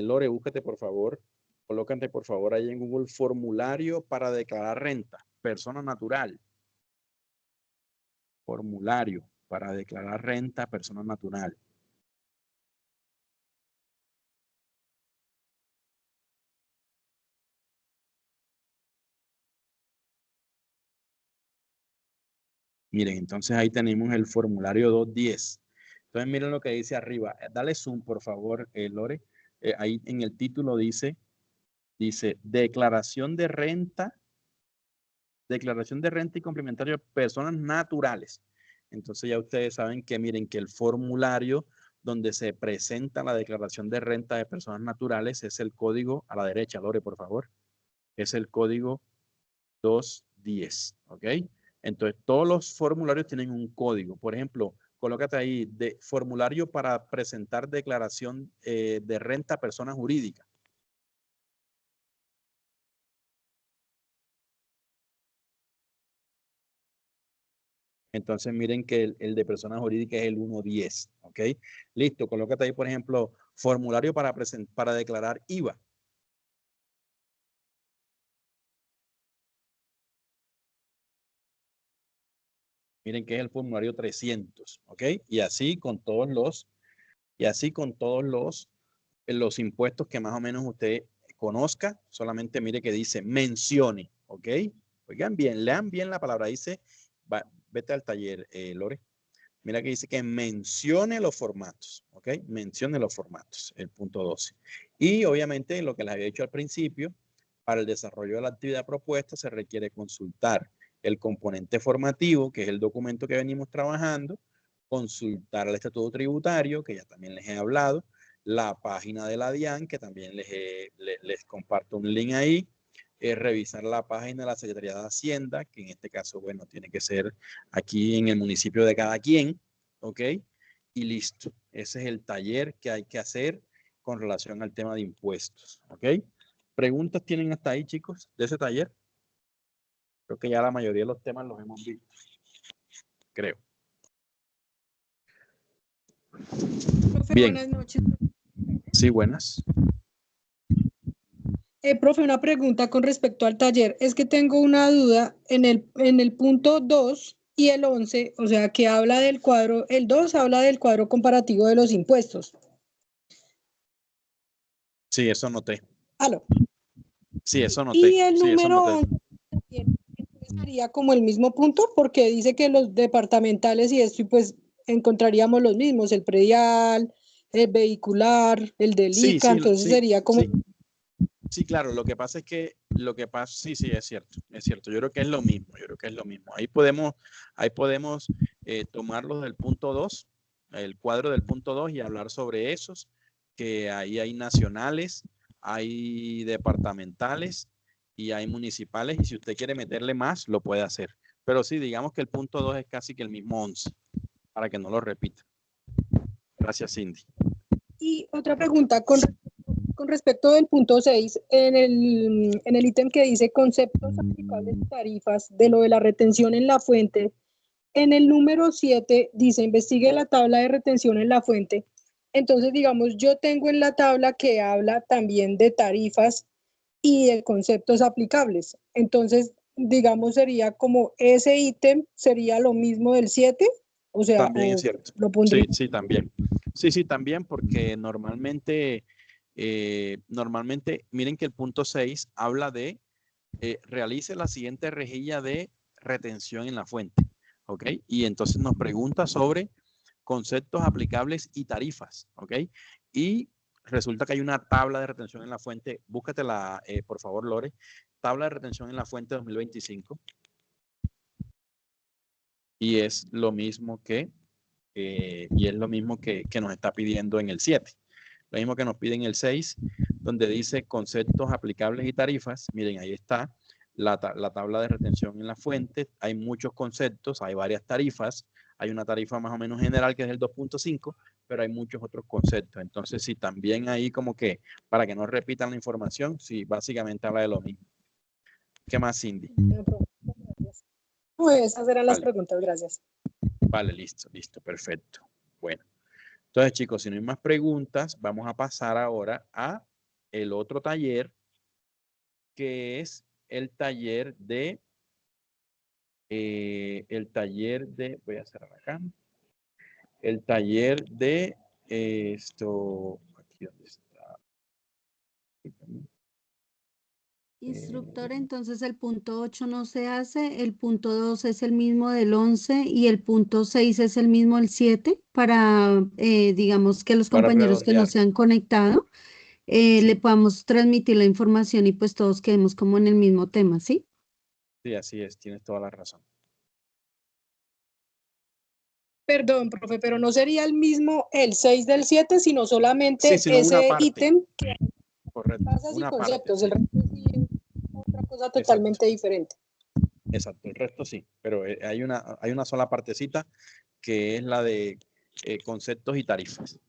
Lore, búscate por favor, colócate por favor ahí en Google, formulario para declarar renta, persona natural. Formulario para declarar renta a persona natural. Miren, entonces ahí tenemos el formulario 210. Entonces miren lo que dice arriba. Dale zoom, por favor, Lore. Ahí en el título dice declaración de renta y complementario de personas naturales. Entonces ya ustedes saben que miren que el formulario donde se presenta la declaración de renta de personas naturales es el código a la derecha, Lore, por favor. Es el código 210, ¿ok? Entonces todos los formularios tienen un código. Por ejemplo, colócate ahí de formulario para presentar declaración de renta a persona jurídica. Entonces miren que el de persona jurídica es el 110, ¿ok? Listo, colócate ahí, por ejemplo, formulario para declarar IVA. Miren que es el formulario 300, ¿ok? Y así con todos los impuestos que más o menos usted conozca, solamente mire que dice mencione, ¿ok? Oigan bien, lean bien la palabra, dice, vete al taller, Lore. Mira que dice que mencione los formatos, ¿ok? Mencione los formatos, el punto 12. Y obviamente lo que les había dicho al principio, para el desarrollo de la actividad propuesta se requiere consultar el componente formativo, que es el documento que venimos trabajando, consultar el estatuto tributario, que ya también les he hablado, la página de la DIAN, que también les comparto un link ahí, revisar la página de la Secretaría de Hacienda, que en este caso, bueno, tiene que ser aquí en el municipio de cada quien, ¿ok? Y listo. Ese es el taller que hay que hacer con relación al tema de impuestos, ¿ok? ¿Preguntas tienen hasta ahí, chicos, de ese taller? Creo que ya la mayoría de los temas los hemos visto, creo. Profe, Bien. buenas noches. Sí, buenas. Profe, una pregunta con respecto al taller. Es que tengo una duda en el punto 2 y el 11, o sea, que habla del cuadro, el 2 habla del cuadro comparativo de los impuestos. Sí, eso noté. ¿Aló? Sí, eso noté. Y el Sí, eso número noté. 11 también estaría como el mismo punto, porque dice que los departamentales y esto, y pues encontraríamos los mismos, el predial, el vehicular, el del Sí, ICA, entonces sería como... sí. Sí, claro, lo que pasa es que sí, es cierto. Yo creo que es lo mismo, Ahí podemos tomarlo del punto 2, el cuadro del punto 2 y hablar sobre esos, que ahí hay nacionales, hay departamentales y hay municipales, y si usted quiere meterle más, lo puede hacer. Pero sí, digamos que el punto 2 es casi que el mismo 11, para que no lo repita. Gracias, Cindy. Y otra pregunta con respecto del punto 6, en el ítem que dice conceptos aplicables y tarifas de lo de la retención en la fuente, en el número 7 dice investigue la tabla de retención en la fuente. Entonces, digamos, yo tengo en la tabla que habla también de tarifas y de conceptos aplicables. Entonces, digamos, sería como ese ítem sería lo mismo del 7, o sea, También es cierto. lo pondría. Sí, también. Sí, también, porque normalmente, miren que el punto 6 habla de realice la siguiente rejilla de retención en la fuente, ¿ok? Y entonces nos pregunta sobre conceptos aplicables y tarifas, ¿ok? Y resulta que hay una tabla de retención en la fuente, búscatela, por favor, Lore, tabla de retención en la fuente 2025. Y es lo mismo que nos está pidiendo en el 7. Lo mismo que nos pide en el 6, donde dice conceptos aplicables y tarifas. Miren, ahí está la tabla de retención en la fuente. Hay muchos conceptos, hay varias tarifas. Hay una tarifa más o menos general que es el 2.5, pero hay muchos otros conceptos. Entonces, sí, también ahí como que, para que no repitan la información, sí, básicamente habla de lo mismo. ¿Qué más, Cindy? Pues esas eran las Vale. preguntas, gracias. Vale, listo, perfecto. Bueno. Entonces, chicos, si no hay más preguntas, vamos a pasar ahora a el otro taller, que es el taller de el taller de, voy a cerrar acá, el taller de esto, aquí donde está. Instructor, entonces el punto 8 no se hace, el punto 2 es el mismo del 11 y el punto 6 es el mismo del 7 para, digamos, que los Para compañeros que no redondear. se han conectado Sí. le podamos transmitir la información y pues todos quedemos como en el mismo tema, ¿sí? Sí, así es, tienes toda la razón. Perdón, profe, pero no sería el mismo el 6 del 7, sino solamente Sí, sino una ese parte. ítem que Correcto, tasas y una parte, conceptos. sí. El resto sí es otra cosa Exacto. totalmente diferente. Exacto, el resto sí, pero hay una sola partecita que es la de conceptos y tarifas,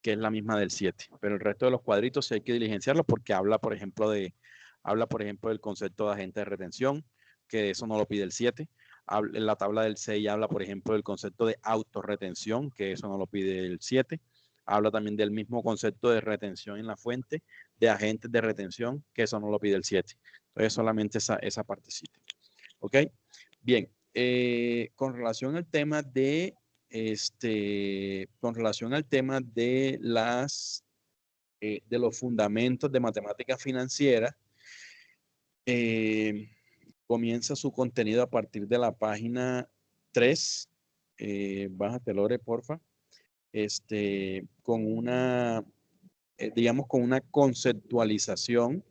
que es la misma del 7, pero el resto de los cuadritos sí hay que diligenciarlos porque habla, por ejemplo, del concepto de agente de retención, que eso no lo pide el 7. En la tabla del 6 habla, por ejemplo, del concepto de autorretención, que eso no lo pide el 7. Habla también del mismo concepto de retención en la fuente, de agentes de retención, que eso no lo pide el 7. Entonces, solamente esa partecita. ¿Ok? Bien, con relación al tema de de los fundamentos de matemáticas financieras, comienza su contenido a partir de la página 3. Bájate, Lore, porfa. Con digamos, con una conceptualización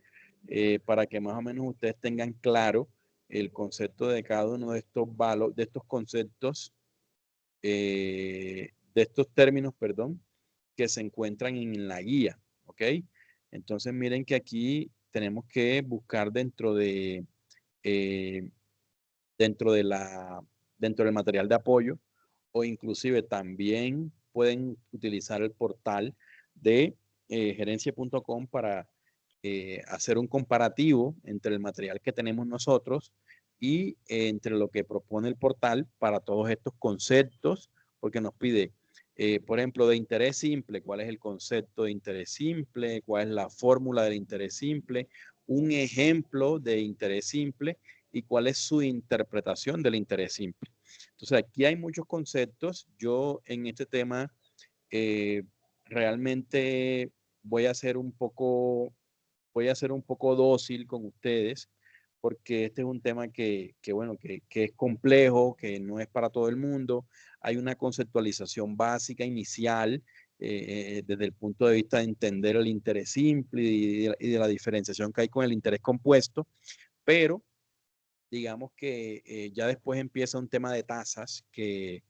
para que más o menos ustedes tengan claro el concepto de cada uno de estos valores, de estos conceptos, de estos términos, perdón, que se encuentran en la guía, ¿ok? Entonces miren que aquí tenemos que buscar dentro del material de apoyo, o inclusive también pueden utilizar el portal de gerencia.com para hacer un comparativo entre el material que tenemos nosotros y entre lo que propone el portal para todos estos conceptos, porque nos pide, por ejemplo, de interés simple, cuál es el concepto de interés simple, cuál es la fórmula del interés simple, un ejemplo de interés simple y cuál es su interpretación del interés simple. Entonces, aquí hay muchos conceptos. Yo en este tema realmente voy a ser un poco dócil con ustedes, porque este es un tema que es complejo, que no es para todo el mundo. Hay una conceptualización básica inicial desde el punto de vista de entender el interés simple y de la diferenciación que hay con el interés compuesto, pero digamos que ya después empieza un tema de tasas que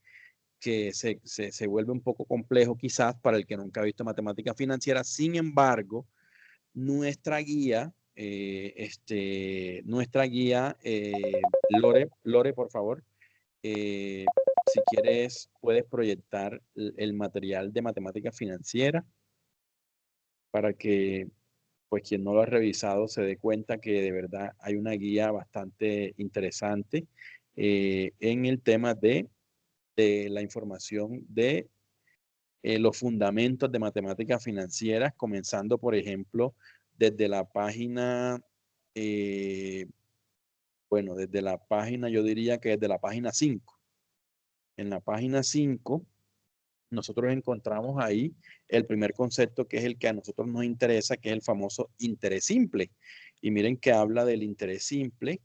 se vuelve un poco complejo quizás para el que nunca ha visto matemática financiera. Sin embargo, nuestra guía, Lore, por favor, si quieres, puedes proyectar el material de matemática financiera para que pues quien no lo ha revisado se dé cuenta que de verdad hay una guía bastante interesante en el tema de la información de los fundamentos de matemáticas financieras, comenzando, por ejemplo, desde la página, yo diría que desde la página 5. En la página 5, nosotros encontramos ahí el primer concepto, que es el que a nosotros nos interesa, que es el famoso interés simple. Y miren que habla del interés simple.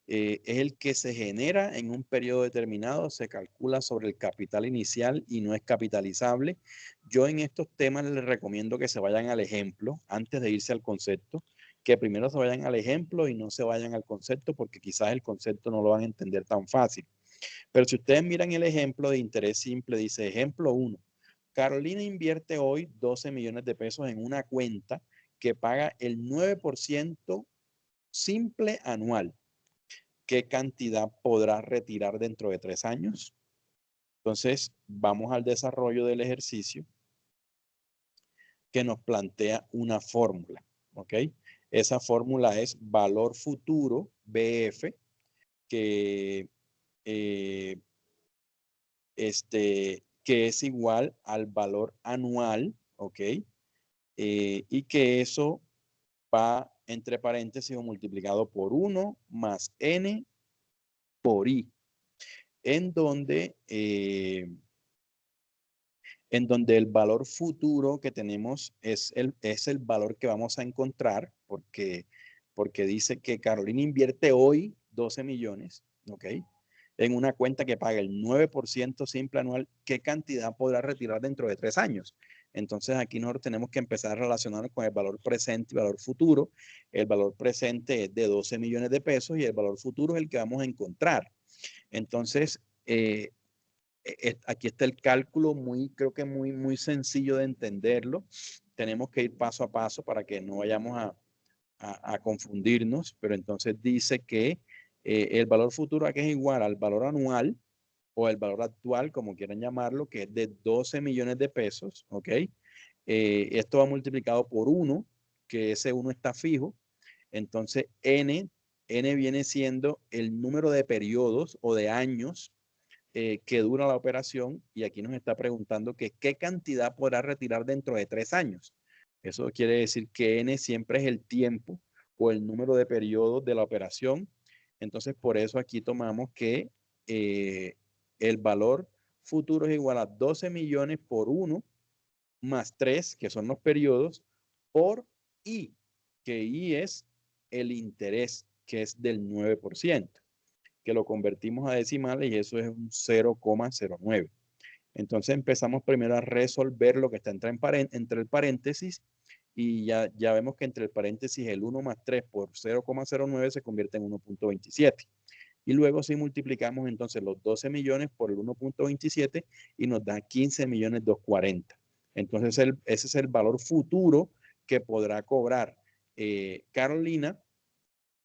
Es el que se genera en un periodo determinado, se calcula sobre el capital inicial y no es capitalizable. Yo en estos temas les recomiendo que se vayan al ejemplo antes de irse al concepto, que primero se vayan al ejemplo y no se vayan al concepto, porque quizás el concepto no lo van a entender tan fácil. Pero si ustedes miran el ejemplo de interés simple, dice ejemplo 1. Carolina invierte hoy 12 millones de pesos en una cuenta que paga el 9% simple anual. ¿Qué cantidad podrá retirar dentro de 3 años? Entonces, vamos al desarrollo del ejercicio que nos plantea una fórmula, ¿ok? Esa fórmula es valor futuro, BF, que es igual al valor anual, ¿ok? Y que eso va entre paréntesis o multiplicado por 1 más n por I, en donde el valor futuro que tenemos es el valor que vamos a encontrar, porque dice que Carolina invierte hoy 12 millones, ¿ok? En una cuenta que paga el 9% simple anual. ¿Qué cantidad podrá retirar dentro de 3 años? Entonces aquí nosotros tenemos que empezar a relacionarnos con el valor presente y valor futuro. El valor presente es de 12 millones de pesos y el valor futuro es el que vamos a encontrar. Entonces, aquí está el cálculo creo que muy sencillo de entenderlo. Tenemos que ir paso a paso para que no vayamos a confundirnos, pero entonces dice que el valor futuro aquí es igual al valor anual o el valor actual, como quieran llamarlo, que es de 12 millones de pesos, ¿ok? Esto va multiplicado por 1, que ese 1 está fijo. Entonces, N viene siendo el número de periodos o de años que dura la operación, y aquí nos está preguntando que qué cantidad podrá retirar dentro de 3 años. Eso quiere decir que N siempre es el tiempo o el número de periodos de la operación. Entonces, por eso aquí tomamos que el valor futuro es igual a 12 millones por 1 más 3, que son los periodos, por I, que I es el interés, que es del 9%, que lo convertimos a decimales y eso es un 0,09. Entonces empezamos primero a resolver lo que está entre el paréntesis, y ya vemos que entre el paréntesis el 1 más 3 por 0,09 se convierte en 1.27. Y luego si multiplicamos entonces los 12 millones por el 1.27 y nos da 15 millones 240. Entonces ese es el valor futuro que podrá cobrar Carolina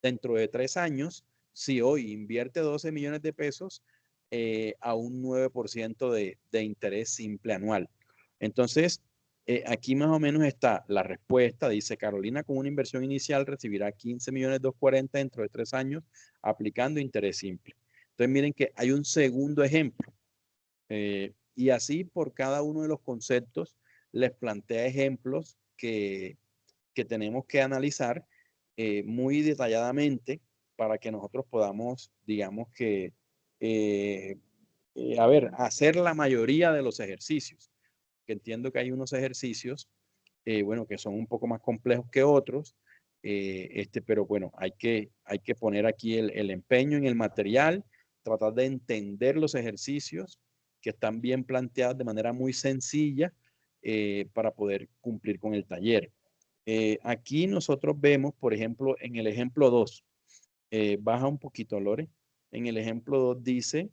dentro de 3 años si hoy invierte 12 millones de pesos a un 9% de interés simple anual. Entonces, aquí más o menos está la respuesta. Dice, Carolina con una inversión inicial recibirá 15 millones 240 dentro de 3 años aplicando interés simple. Entonces, miren que hay un segundo ejemplo. Y así por cada uno de los conceptos les plantea ejemplos que tenemos que analizar muy detalladamente para que nosotros podamos, digamos que, hacer la mayoría de los ejercicios. Que entiendo que hay unos ejercicios, bueno, que son un poco más complejos que otros, pero bueno, hay que poner aquí el empeño en el material, tratar de entender los ejercicios que están bien planteados de manera muy sencilla para poder cumplir con el taller. Aquí nosotros vemos, por ejemplo, en el ejemplo 2, baja un poquito, Lore. En el ejemplo 2 dice,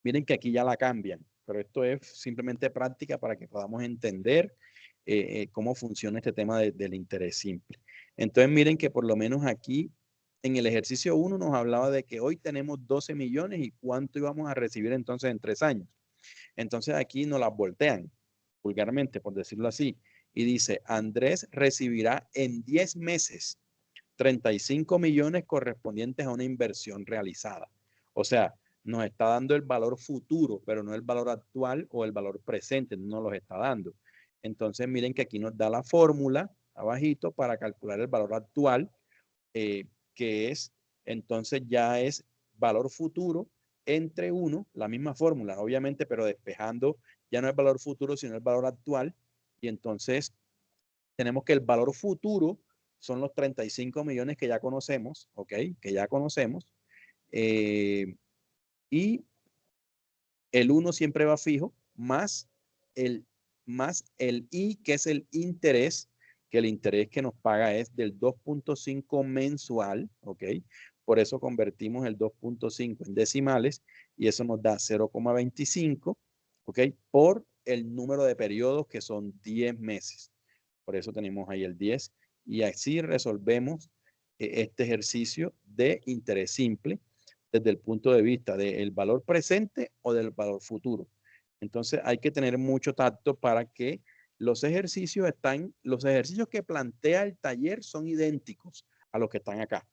miren que aquí ya la cambian, pero esto es simplemente práctica para que podamos entender cómo funciona este tema del interés simple. Entonces miren que por lo menos aquí en el ejercicio 1 nos hablaba de que hoy tenemos 12 millones y cuánto íbamos a recibir entonces en 3 años. Entonces aquí nos las voltean vulgarmente, por decirlo así, y dice, Andrés recibirá en 10 meses 35 millones correspondientes a una inversión realizada. O sea, nos está dando el valor futuro, pero no el valor actual o el valor presente, no nos los está dando. Entonces, miren que aquí nos da la fórmula abajito para calcular el valor actual, que es, entonces ya es valor futuro entre 1, la misma fórmula, obviamente, pero despejando, ya no es valor futuro, sino el valor actual. Y entonces tenemos que el valor futuro son los 35 millones que ya conocemos, ¿ok? Que ya conocemos. Y el 1 siempre va fijo, más el I, que es el interés, que el interés que nos paga es del 2.5 mensual, ¿ok? Por eso convertimos el 2.5 en decimales y eso nos da 0,25, ¿ok? Por el número de periodos que son 10 meses. Por eso tenemos ahí el 10 y así resolvemos este ejercicio de interés simple desde el punto de vista del valor presente o del valor futuro. Entonces hay que tener mucho tacto para que los ejercicios que plantea el taller son idénticos a los que están acá.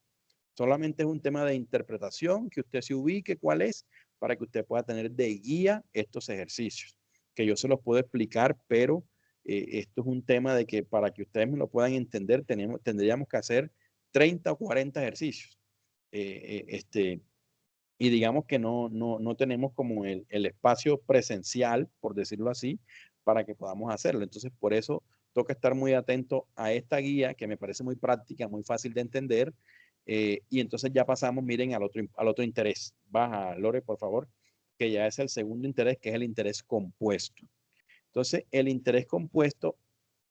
Solamente es un tema de interpretación, que usted se ubique cuál es, para que usted pueda tener de guía estos ejercicios, que yo se los puedo explicar, pero esto es un tema de que para que ustedes me lo puedan entender, tendríamos que hacer 30 o 40 ejercicios. y digamos que no tenemos como el espacio presencial, por decirlo así, para que podamos hacerlo. Entonces, por eso toca estar muy atento a esta guía que me parece muy práctica, muy fácil de entender. Y entonces ya pasamos, miren, al otro interés. Baja, Lore, por favor, que ya es el segundo interés, que es el interés compuesto. Entonces, el interés compuesto,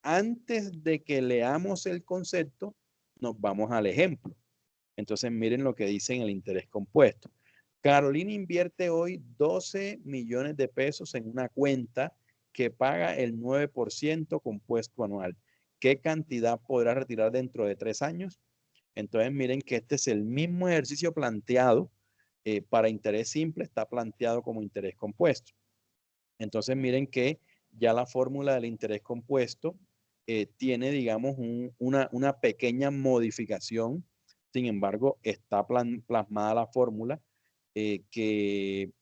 antes de que leamos el concepto, nos vamos al ejemplo. Entonces, miren lo que dice en el interés compuesto. Carolina invierte hoy 12 millones de pesos en una cuenta que paga el 9% compuesto anual. ¿Qué cantidad podrá retirar dentro de 3 años? Entonces, miren que este es el mismo ejercicio planteado para interés simple, está planteado como interés compuesto. Entonces, miren que ya la fórmula del interés compuesto tiene, digamos, una pequeña modificación. Sin embargo, está plasmada la fórmula que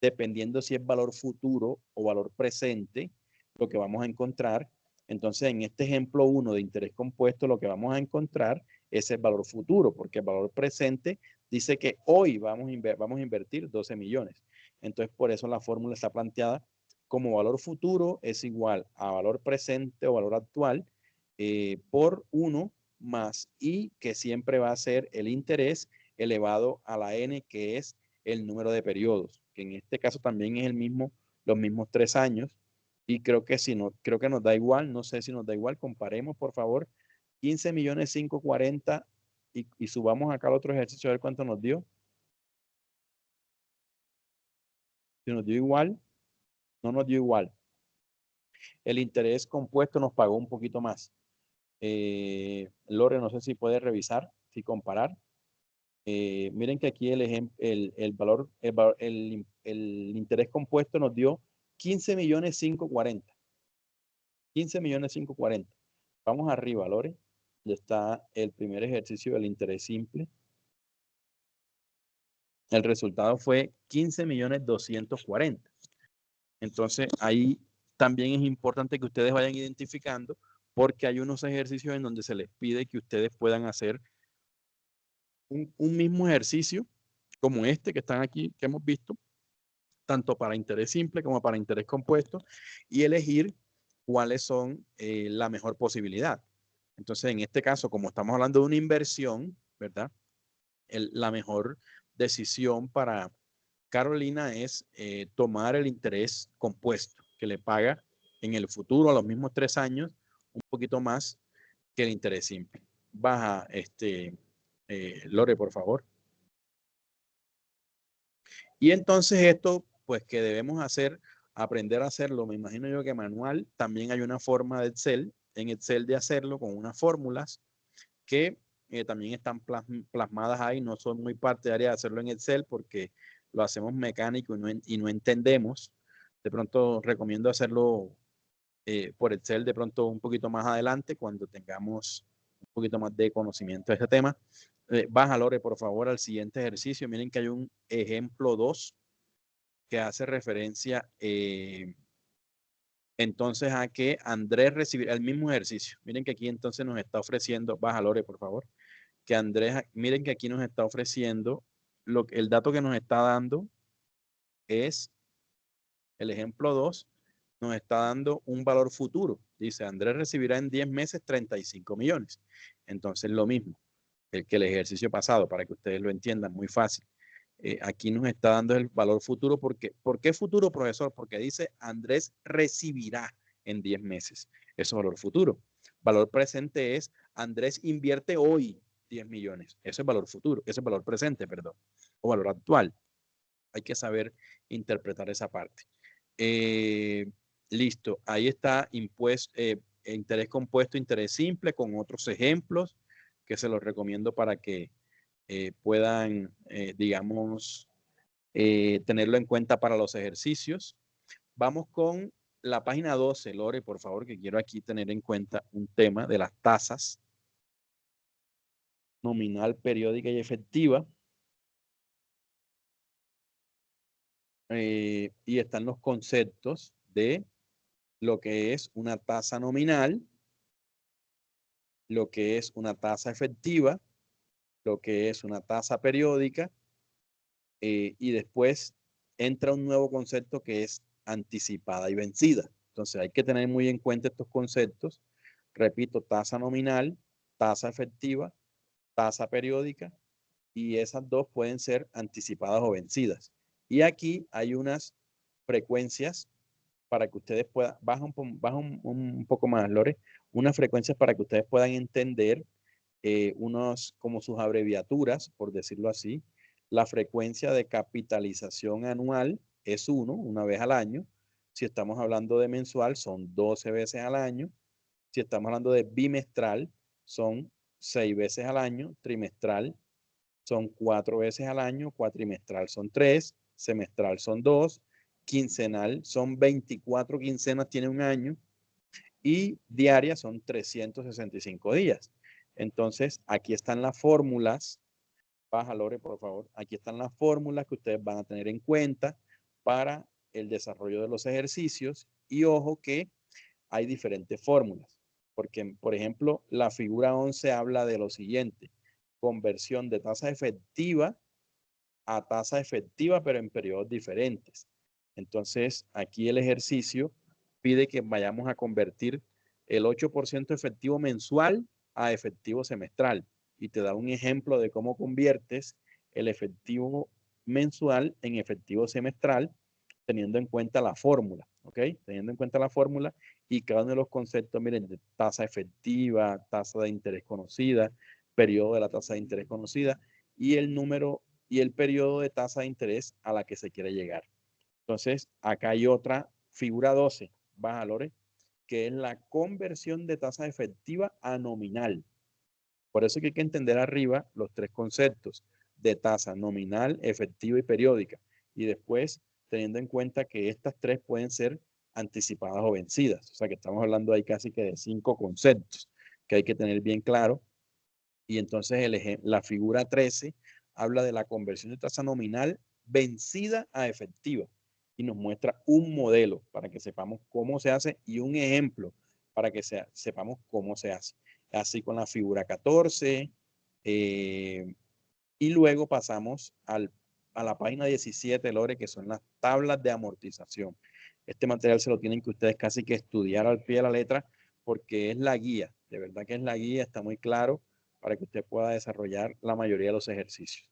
dependiendo si es valor futuro o valor presente, lo que vamos a encontrar. Entonces, en este ejemplo 1 de interés compuesto, lo que vamos a encontrar es el valor futuro, porque el valor presente dice que hoy vamos a invertir 12 millones. Entonces, por eso la fórmula está planteada como valor futuro es igual a valor presente o valor actual por 1 más I, que siempre va a ser el interés elevado a la N, que es el número de periodos, que en este caso también es los mismos 3 años. Y creo que si no, creo que nos da igual, no sé si nos da igual, comparemos por favor 15 millones 540 y subamos acá al otro ejercicio a ver cuánto nos dio. Si nos dio igual, no nos dio igual. El interés compuesto nos pagó un poquito más. Lore, no sé si puede revisar, si comparar. Miren que aquí el interés compuesto nos dio 15 millones 540. 15 millones 540. Vamos arriba, Lore. Ya está el primer ejercicio del interés simple. El resultado fue 15 millones 240. Entonces, ahí también es importante que ustedes vayan identificando porque hay unos ejercicios en donde se les pide que ustedes puedan hacer un mismo ejercicio como este que están aquí, que hemos visto, tanto para interés simple como para interés compuesto, y elegir cuáles son la mejor posibilidad. Entonces, en este caso, como estamos hablando de una inversión, ¿verdad? La mejor decisión para Carolina es tomar el interés compuesto, que le paga en el futuro a los mismos 3 años un poquito más que el interés simple. Baja, Lore, por favor. Y entonces esto, pues que debemos hacer, aprender a hacerlo, me imagino yo que manual, también hay una forma de Excel, en Excel de hacerlo con unas fórmulas que también están plasmadas ahí, no son muy partidaria de hacerlo en Excel porque lo hacemos mecánico y no entendemos. De pronto recomiendo hacerlo por Excel de pronto un poquito más adelante cuando tengamos un poquito más de conocimiento de este tema. Baja, Lore, por favor, al siguiente ejercicio. Miren que hay un ejemplo 2 que hace referencia entonces a que Andrés recibirá el mismo ejercicio. Miren que aquí entonces nos está ofreciendo, baja, Lore, por favor, que Andrés, miren que aquí nos está ofreciendo, el dato que nos está dando es, el ejemplo 2, nos está dando un valor futuro. Dice, Andrés recibirá en 10 meses 35 millones. Entonces, lo mismo que el ejercicio pasado, para que ustedes lo entiendan, muy fácil. Aquí nos está dando el valor futuro. Porque, ¿por qué futuro, profesor? Porque dice, Andrés recibirá en 10 meses. Eso es valor futuro. Valor presente es, Andrés invierte hoy 10 millones. Eso es valor futuro. Eso es valor presente, perdón. O valor actual. Hay que saber interpretar esa parte. Listo, ahí está interés compuesto, interés simple, con otros ejemplos que se los recomiendo para que puedan, digamos, tenerlo en cuenta para los ejercicios. Vamos con la página 12, Lore, por favor, que quiero aquí tener en cuenta un tema de las tasas nominal, periódica y efectiva. Y están los conceptos de lo que es una tasa nominal, lo que es una tasa efectiva, lo que es una tasa periódica y después entra un nuevo concepto que es anticipada y vencida. Entonces hay que tener muy en cuenta estos conceptos. Repito, tasa nominal, tasa efectiva, tasa periódica, y esas dos pueden ser anticipadas o vencidas. Y aquí hay unas frecuencias para que ustedes puedan, baja un poco más, Lore, unas frecuencias para que ustedes puedan entender unos como sus abreviaturas, por decirlo así. La frecuencia de capitalización anual es 1, una vez al año. Si estamos hablando de mensual, son 12 veces al año. Si estamos hablando de bimestral, son 6 veces al año. Trimestral son 4 veces al año. Cuatrimestral son 3. Semestral son 2. Quincenal son 24 quincenas, tiene un año. Y diaria son 365 días. Entonces, aquí están las fórmulas. Baja, Lore, por favor. Aquí están las fórmulas que ustedes van a tener en cuenta para el desarrollo de los ejercicios. Y ojo que hay diferentes fórmulas. Porque, por ejemplo, la figura 11 habla de lo siguiente. Conversión de tasa efectiva a tasa efectiva, pero en periodos diferentes. Entonces, aquí el ejercicio pide que vayamos a convertir el 8% efectivo mensual a efectivo semestral. Y te da un ejemplo de cómo conviertes el efectivo mensual en efectivo semestral, teniendo en cuenta la fórmula, ¿ok? Teniendo en cuenta la fórmula y cada uno de los conceptos, miren, de tasa efectiva, tasa de interés conocida, periodo de la tasa de interés conocida y el número y el periodo de tasa de interés a la que se quiere llegar. Entonces, acá hay otra figura 12, baja, Lore, que es la conversión de tasa efectiva a nominal. Por eso que hay que entender arriba los tres conceptos de tasa nominal, efectiva y periódica. Y después, teniendo en cuenta que estas tres pueden ser anticipadas o vencidas. O sea que estamos hablando ahí casi que de 5 conceptos que hay que tener bien claro. Y entonces la figura 13 habla de la conversión de tasa nominal vencida a efectiva y nos muestra un modelo para que sepamos cómo se hace y un ejemplo para que sepamos cómo se hace. Así con la figura 14 y luego pasamos a la página 17, Lore, que son las tablas de amortización. Este material se lo tienen que ustedes casi que estudiar al pie de la letra porque es la guía, de verdad que es la guía, está muy claro para que usted pueda desarrollar la mayoría de los ejercicios.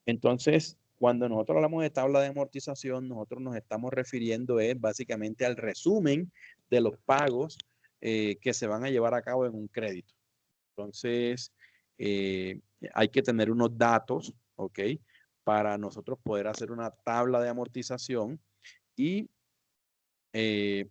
Entonces, cuando nosotros hablamos de tabla de amortización, nosotros nos estamos refiriendo básicamente al resumen de los pagos que se van a llevar a cabo en un crédito. Entonces, hay que tener unos datos, ¿ok? Para nosotros poder hacer una tabla de amortización y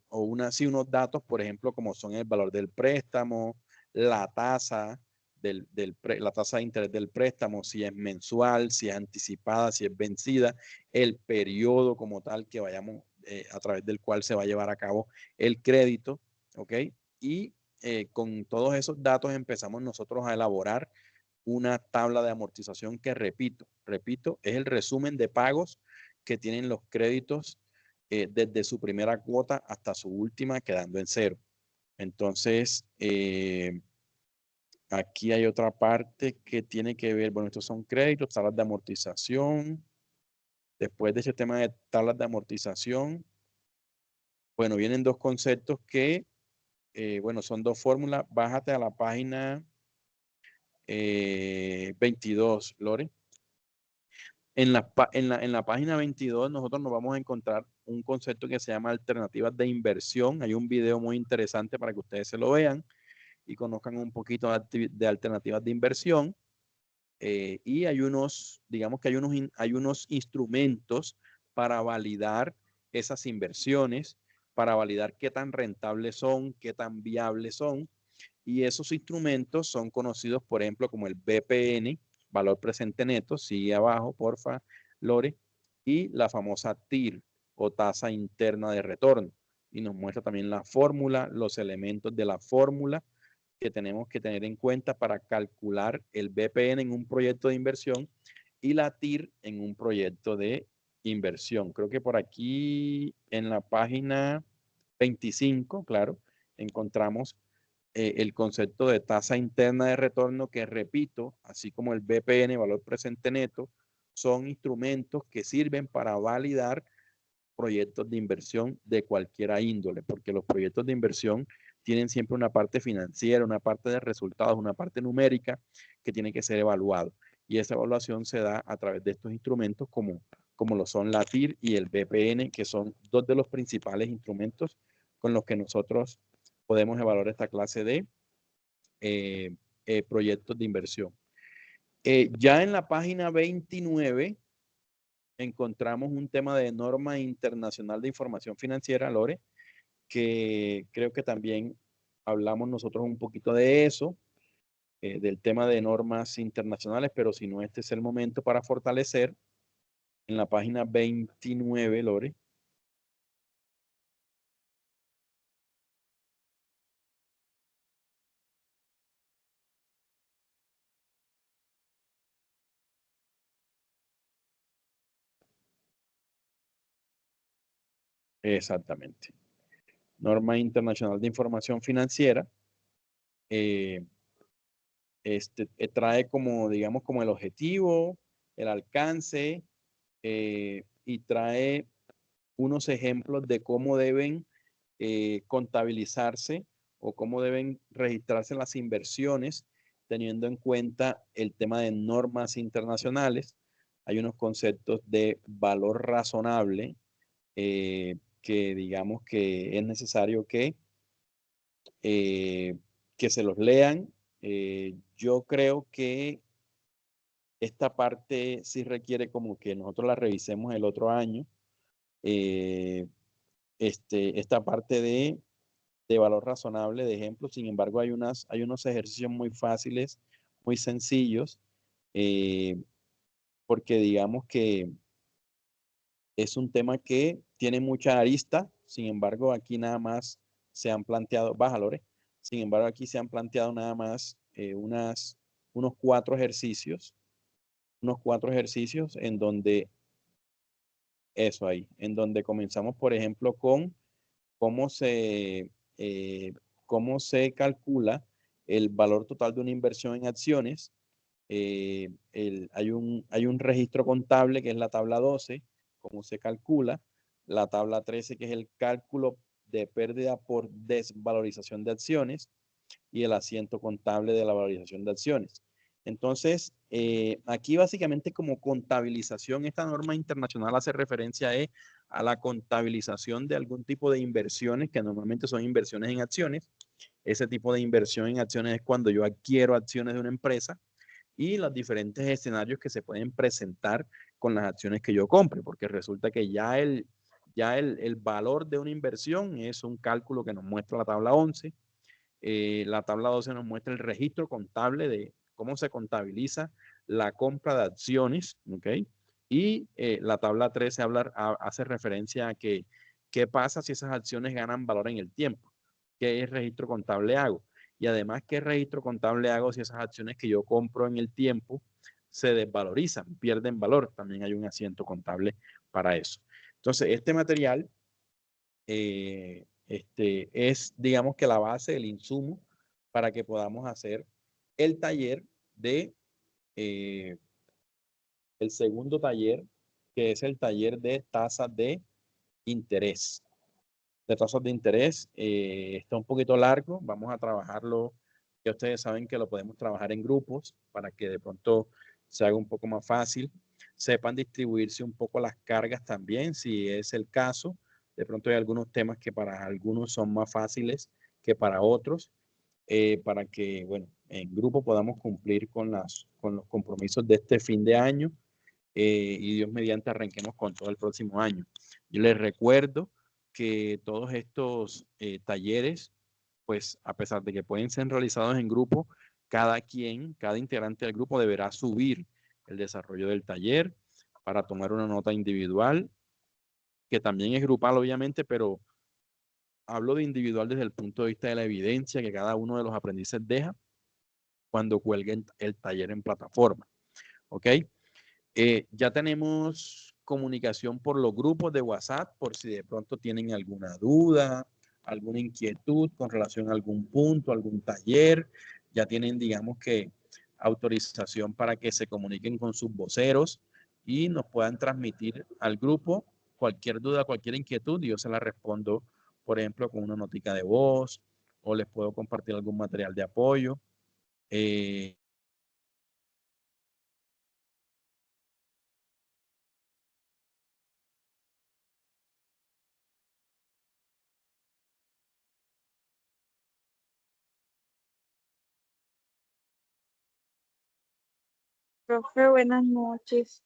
unos datos, por ejemplo, como son el valor del préstamo, la tasa la tasa de interés del préstamo, si es mensual, si es anticipada, si es vencida, el periodo como tal que vayamos, a través del cual se va a llevar a cabo el crédito, ¿ok? Y con todos esos datos empezamos nosotros a elaborar una tabla de amortización que, repito, es el resumen de pagos que tienen los créditos desde su primera cuota hasta su última, quedando en cero. Entonces, aquí hay otra parte que tiene que ver, bueno, estos son créditos, tablas de amortización. Después de ese tema de tablas de amortización, bueno, vienen dos conceptos que, bueno, son dos fórmulas. Bájate a la página 22, Lore. En la página 22 nosotros nos vamos a encontrar un concepto que se llama alternativas de inversión. Hay un video muy interesante para que ustedes se lo vean y conozcan un poquito de alternativas de inversión. Y hay unos, digamos que hay unos instrumentos para validar esas inversiones, para validar qué tan rentables son, qué tan viables son. Y esos instrumentos son conocidos, por ejemplo, como el BPN, valor presente neto, sigue abajo, porfa, Lore, y la famosa TIR o tasa interna de retorno. Y nos muestra también la fórmula, los elementos de la fórmula que tenemos que tener en cuenta para calcular el BPN en un proyecto de inversión y la TIR en un proyecto de inversión. Creo que por aquí en la página 25, claro, encontramos el concepto de tasa interna de retorno que, repito, así como el BPN, valor presente neto, son instrumentos que sirven para validar proyectos de inversión de cualquier índole, porque los proyectos de inversión tienen siempre una parte financiera, una parte de resultados, una parte numérica que tiene que ser evaluado. Y esa evaluación se da a través de estos instrumentos como lo son la TIR y el BPN, que son dos de los principales instrumentos con los que nosotros podemos evaluar esta clase de proyectos de inversión. Ya en la página 29 encontramos un tema de norma internacional de información financiera, Lore, que creo que también hablamos nosotros un poquito de eso, del tema de normas internacionales, pero si no, este es el momento para fortalecer. En la página 29, Lore. Exactamente. Norma Internacional de Información Financiera. Trae como, digamos, como el objetivo, el alcance, y trae unos ejemplos de cómo deben contabilizarse o cómo deben registrarse las inversiones, teniendo en cuenta el tema de normas internacionales. Hay unos conceptos de valor razonable que digamos que es necesario que se los lean. Yo creo que esta parte sí requiere como que nosotros la revisemos el otro año. Esta parte de valor razonable de ejemplo. Sin embargo, hay unos ejercicios muy fáciles, muy sencillos, porque digamos que es un tema que tiene mucha arista. Sin embargo, aquí nada más se han planteado, Lore. Sin embargo, aquí se han planteado nada más unos cuatro ejercicios en donde, en donde comenzamos, por ejemplo, con cómo se calcula el valor total de una inversión en acciones. Hay un registro contable que es la tabla 12, cómo se calcula. La tabla 13, que es el cálculo de pérdida por desvalorización de acciones, y el asiento contable de la valorización de acciones. Entonces, aquí básicamente como contabilización, esta norma internacional hace referencia a la contabilización de algún tipo de inversiones, que normalmente son inversiones en acciones. Ese tipo de inversión en acciones es cuando yo adquiero acciones de una empresa, y los diferentes escenarios que se pueden presentar con las acciones que yo compre, porque resulta que ya el valor de una inversión es un cálculo que nos muestra la tabla 11. La tabla 12 nos muestra el registro contable de cómo se contabiliza la compra de acciones, ¿ok? Y la tabla 13 hace referencia a que qué pasa si esas acciones ganan valor en el tiempo, qué registro contable hago, y además qué registro contable hago si esas acciones que yo compro en el tiempo se desvalorizan, pierden valor. También hay un asiento contable para eso. Entonces, este material es, digamos, que la base, el insumo para que podamos hacer el taller de, el segundo taller, que es el taller de tasas de interés. De tasas de interés, está un poquito largo, vamos a trabajarlo. Ya ustedes saben que lo podemos trabajar en grupos para que de pronto se haga un poco más fácil. Sepan distribuirse un poco las cargas también, si es el caso. De pronto hay algunos temas que para algunos son más fáciles que para otros, para que, bueno, en grupo podamos cumplir con los compromisos de este fin de año, y Dios mediante arranquemos con todo el próximo año. Yo les recuerdo que todos estos talleres, pues a pesar de que pueden ser realizados en grupo, cada integrante del grupo deberá subir el desarrollo del taller para tomar una nota individual, que también es grupal obviamente, pero hablo de individual desde el punto de vista de la evidencia que cada uno de los aprendices deja cuando cuelguen el taller en plataforma. ¿Ok? Ya tenemos comunicación por los grupos de WhatsApp, por si de pronto tienen alguna duda, alguna inquietud con relación a algún punto, algún taller. Ya tienen, digamos que, autorización para que se comuniquen con sus voceros y nos puedan transmitir al grupo cualquier duda, cualquier inquietud, y yo se la respondo, por ejemplo, con una notica de voz, o les puedo compartir algún material de apoyo. Profe, buenas noches.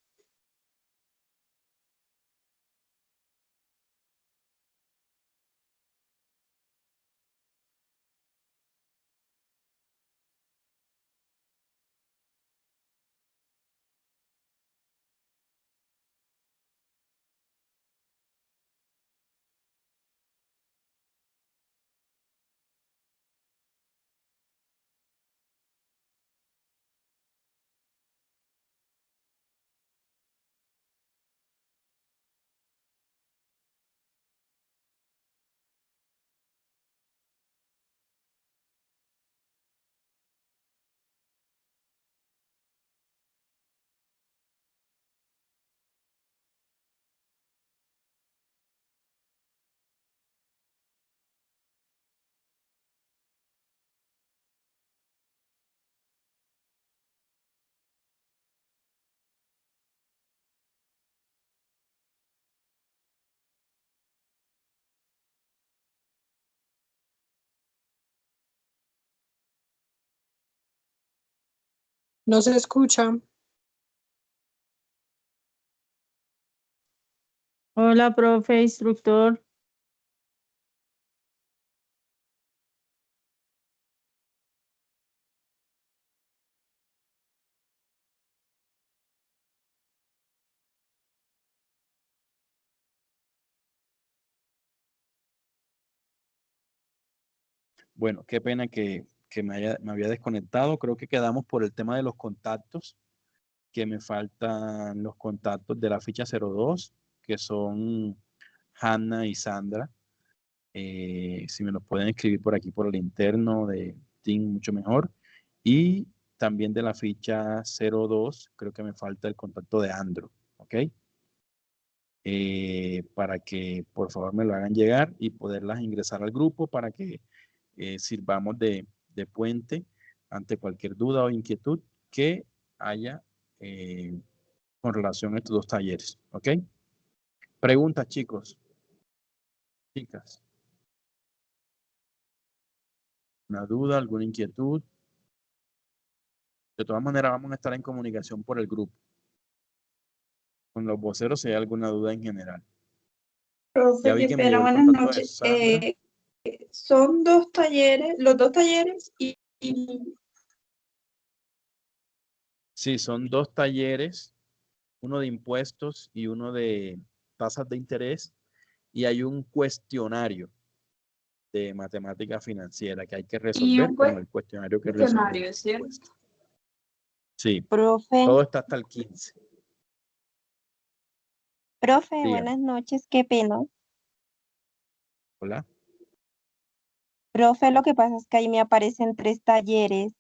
No se escucha. Hola, profe, instructor. Bueno, qué pena que me había desconectado. Creo que quedamos por el tema de los contactos, que me faltan los contactos de la ficha 02, que son Hanna y Sandra. Si me los pueden escribir por aquí, por el interno de Team, mucho mejor. Y también de la ficha 02, creo que me falta el contacto de Andro, ¿ok? Para que por favor me lo hagan llegar y poderlas ingresar al grupo para que sirvamos de puente ante cualquier duda o inquietud que haya con relación a estos dos talleres, ¿ok? Preguntas, chicos, chicas. ¿Una duda, alguna inquietud? De todas maneras, vamos a estar en comunicación por el grupo con los voceros si hay alguna duda en general. Profe, Ya vi que me espera, llegó el buenas contacto de noches. Sandra. Son dos talleres, los dos talleres y Sí, son dos talleres, uno de impuestos y uno de tasas de interés, y hay un cuestionario de matemática financiera que hay que resolver un como el cuestionario que cuestionario, resolvimos. ¿cierto? Sí, Profe, todo está hasta el 15. profe, Dígame. buenas noches, qué pena. Hola. Profe, lo que pasa es que ahí me aparecen 3 talleres.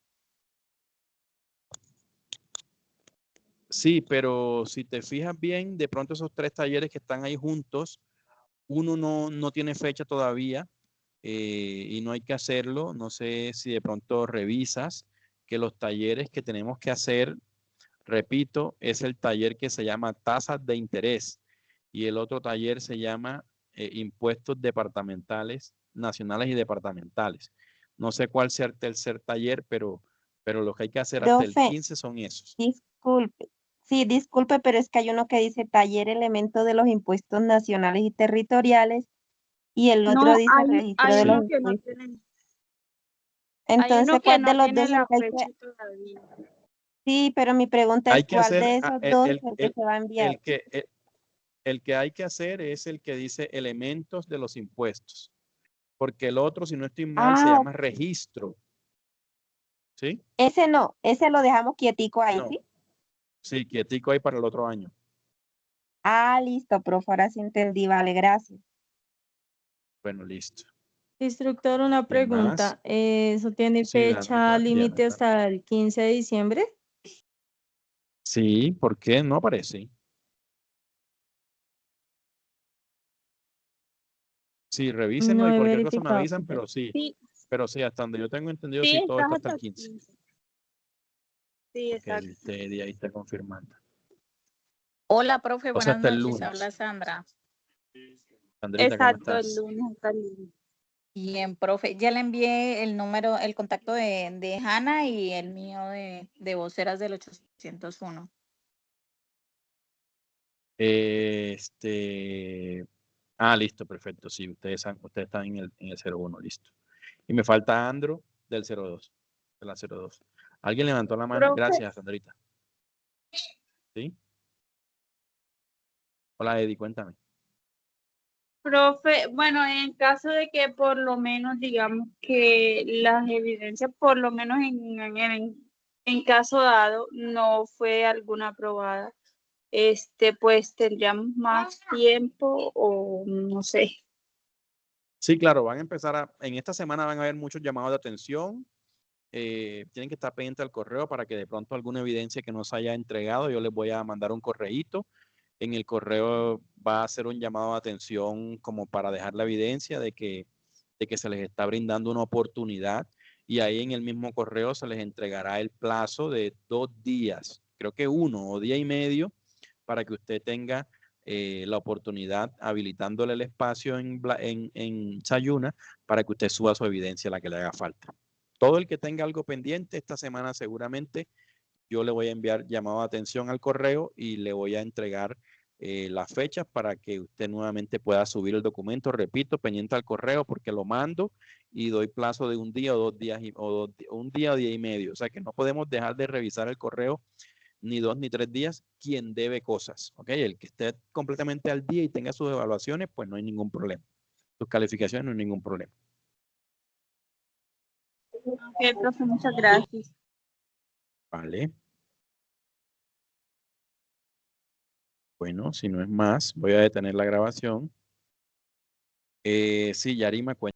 Sí, pero si te fijas bien, de pronto esos tres talleres que están ahí juntos, uno no tiene fecha todavía y no hay que hacerlo. No sé si de pronto revisas que los talleres que tenemos que hacer, repito, es el taller que se llama tasas de interés y el otro taller se llama impuestos departamentales, nacionales y departamentales. No sé cuál sea el tercer taller, pero lo que hay que hacer hasta el Profe, 15 son esos. disculpe. Sí, disculpe, pero es que hay uno que dice taller elemento de los impuestos nacionales y territoriales y el otro No, dice registro hay de los uno que no impuestos. tiene, Entonces, ¿cuál de los dos es la el que hay fecha que...? todavía. Sí, pero mi pregunta Hay es que ¿cuál hacer de esos dos es el que se va a enviar? el que hay que hacer es el que dice elementos de los impuestos, porque el otro, si no estoy mal, se Ah, llama registro. ¿Sí? ese no, ese lo dejamos quietico ahí, No, ¿sí? sí, quietico ahí para el otro año. Ah, listo, profe, ahora sí entendí, vale, gracias. Bueno, listo. Instructor, una ¿Quién más? pregunta. ¿Eso tiene Sí, fecha límite Diana. hasta el 15 de diciembre? Sí, ¿por qué no aparece? Sí, revísenlo No y he cualquier cosa me verificado. avisan, pero sí, hasta donde yo tengo entendido, Sí, sí, todo estás está hasta el hasta 15. 15. Sí, Ok, exacto. usted de ahí está confirmando. Hola, profe, O sea, buenas hasta el noches. lunes. Habla Sandra. Sandrita, ¿cómo Exacto, el estás? lunes hasta el lunes. Bien, profe, ya le envié el número, el contacto de Hanna y el mío de voceras del 801. Listo, perfecto. Sí, ustedes están en el 01, listo. Y me falta Andro del 02, de la 02. ¿Alguien levantó la mano? Profe, Gracias, Sandrita. ¿Sí? Hola, Eddie, cuéntame. profe, bueno, en caso de que por lo menos digamos que las evidencias, por lo menos en caso dado, no fue alguna aprobada, pues tendríamos más tiempo o no sé. Sí, claro, van a empezar en esta semana van a haber muchos llamados de atención. Tienen que estar pendientes al correo para que de pronto alguna evidencia que no se haya entregado, yo les voy a mandar un correíto. En el correo va a ser un llamado de atención como para dejar la evidencia de que se les está brindando una oportunidad, y ahí en el mismo correo se les entregará el plazo de 2 días, creo que 1 o día y medio, para que usted tenga la oportunidad, habilitándole el espacio en Sayuna, para que usted suba su evidencia, la que le haga falta. Todo el que tenga algo pendiente esta semana, seguramente yo le voy a enviar llamado de atención al correo y le voy a entregar las fechas para que usted nuevamente pueda subir el documento. Repito, pendiente al correo porque lo mando y doy plazo de un día o 2 días, un día o día y medio. O sea que no podemos dejar de revisar el correo ni 2 ni 3 días quien debe cosas. ¿Ok? El que esté completamente al día y tenga sus evaluaciones, pues no hay ningún problema. Sus calificaciones no hay ningún problema. Ok, profe, muchas gracias. Vale. Bueno, si no es más, voy a detener la grabación. Sí, Yarima, cuenta.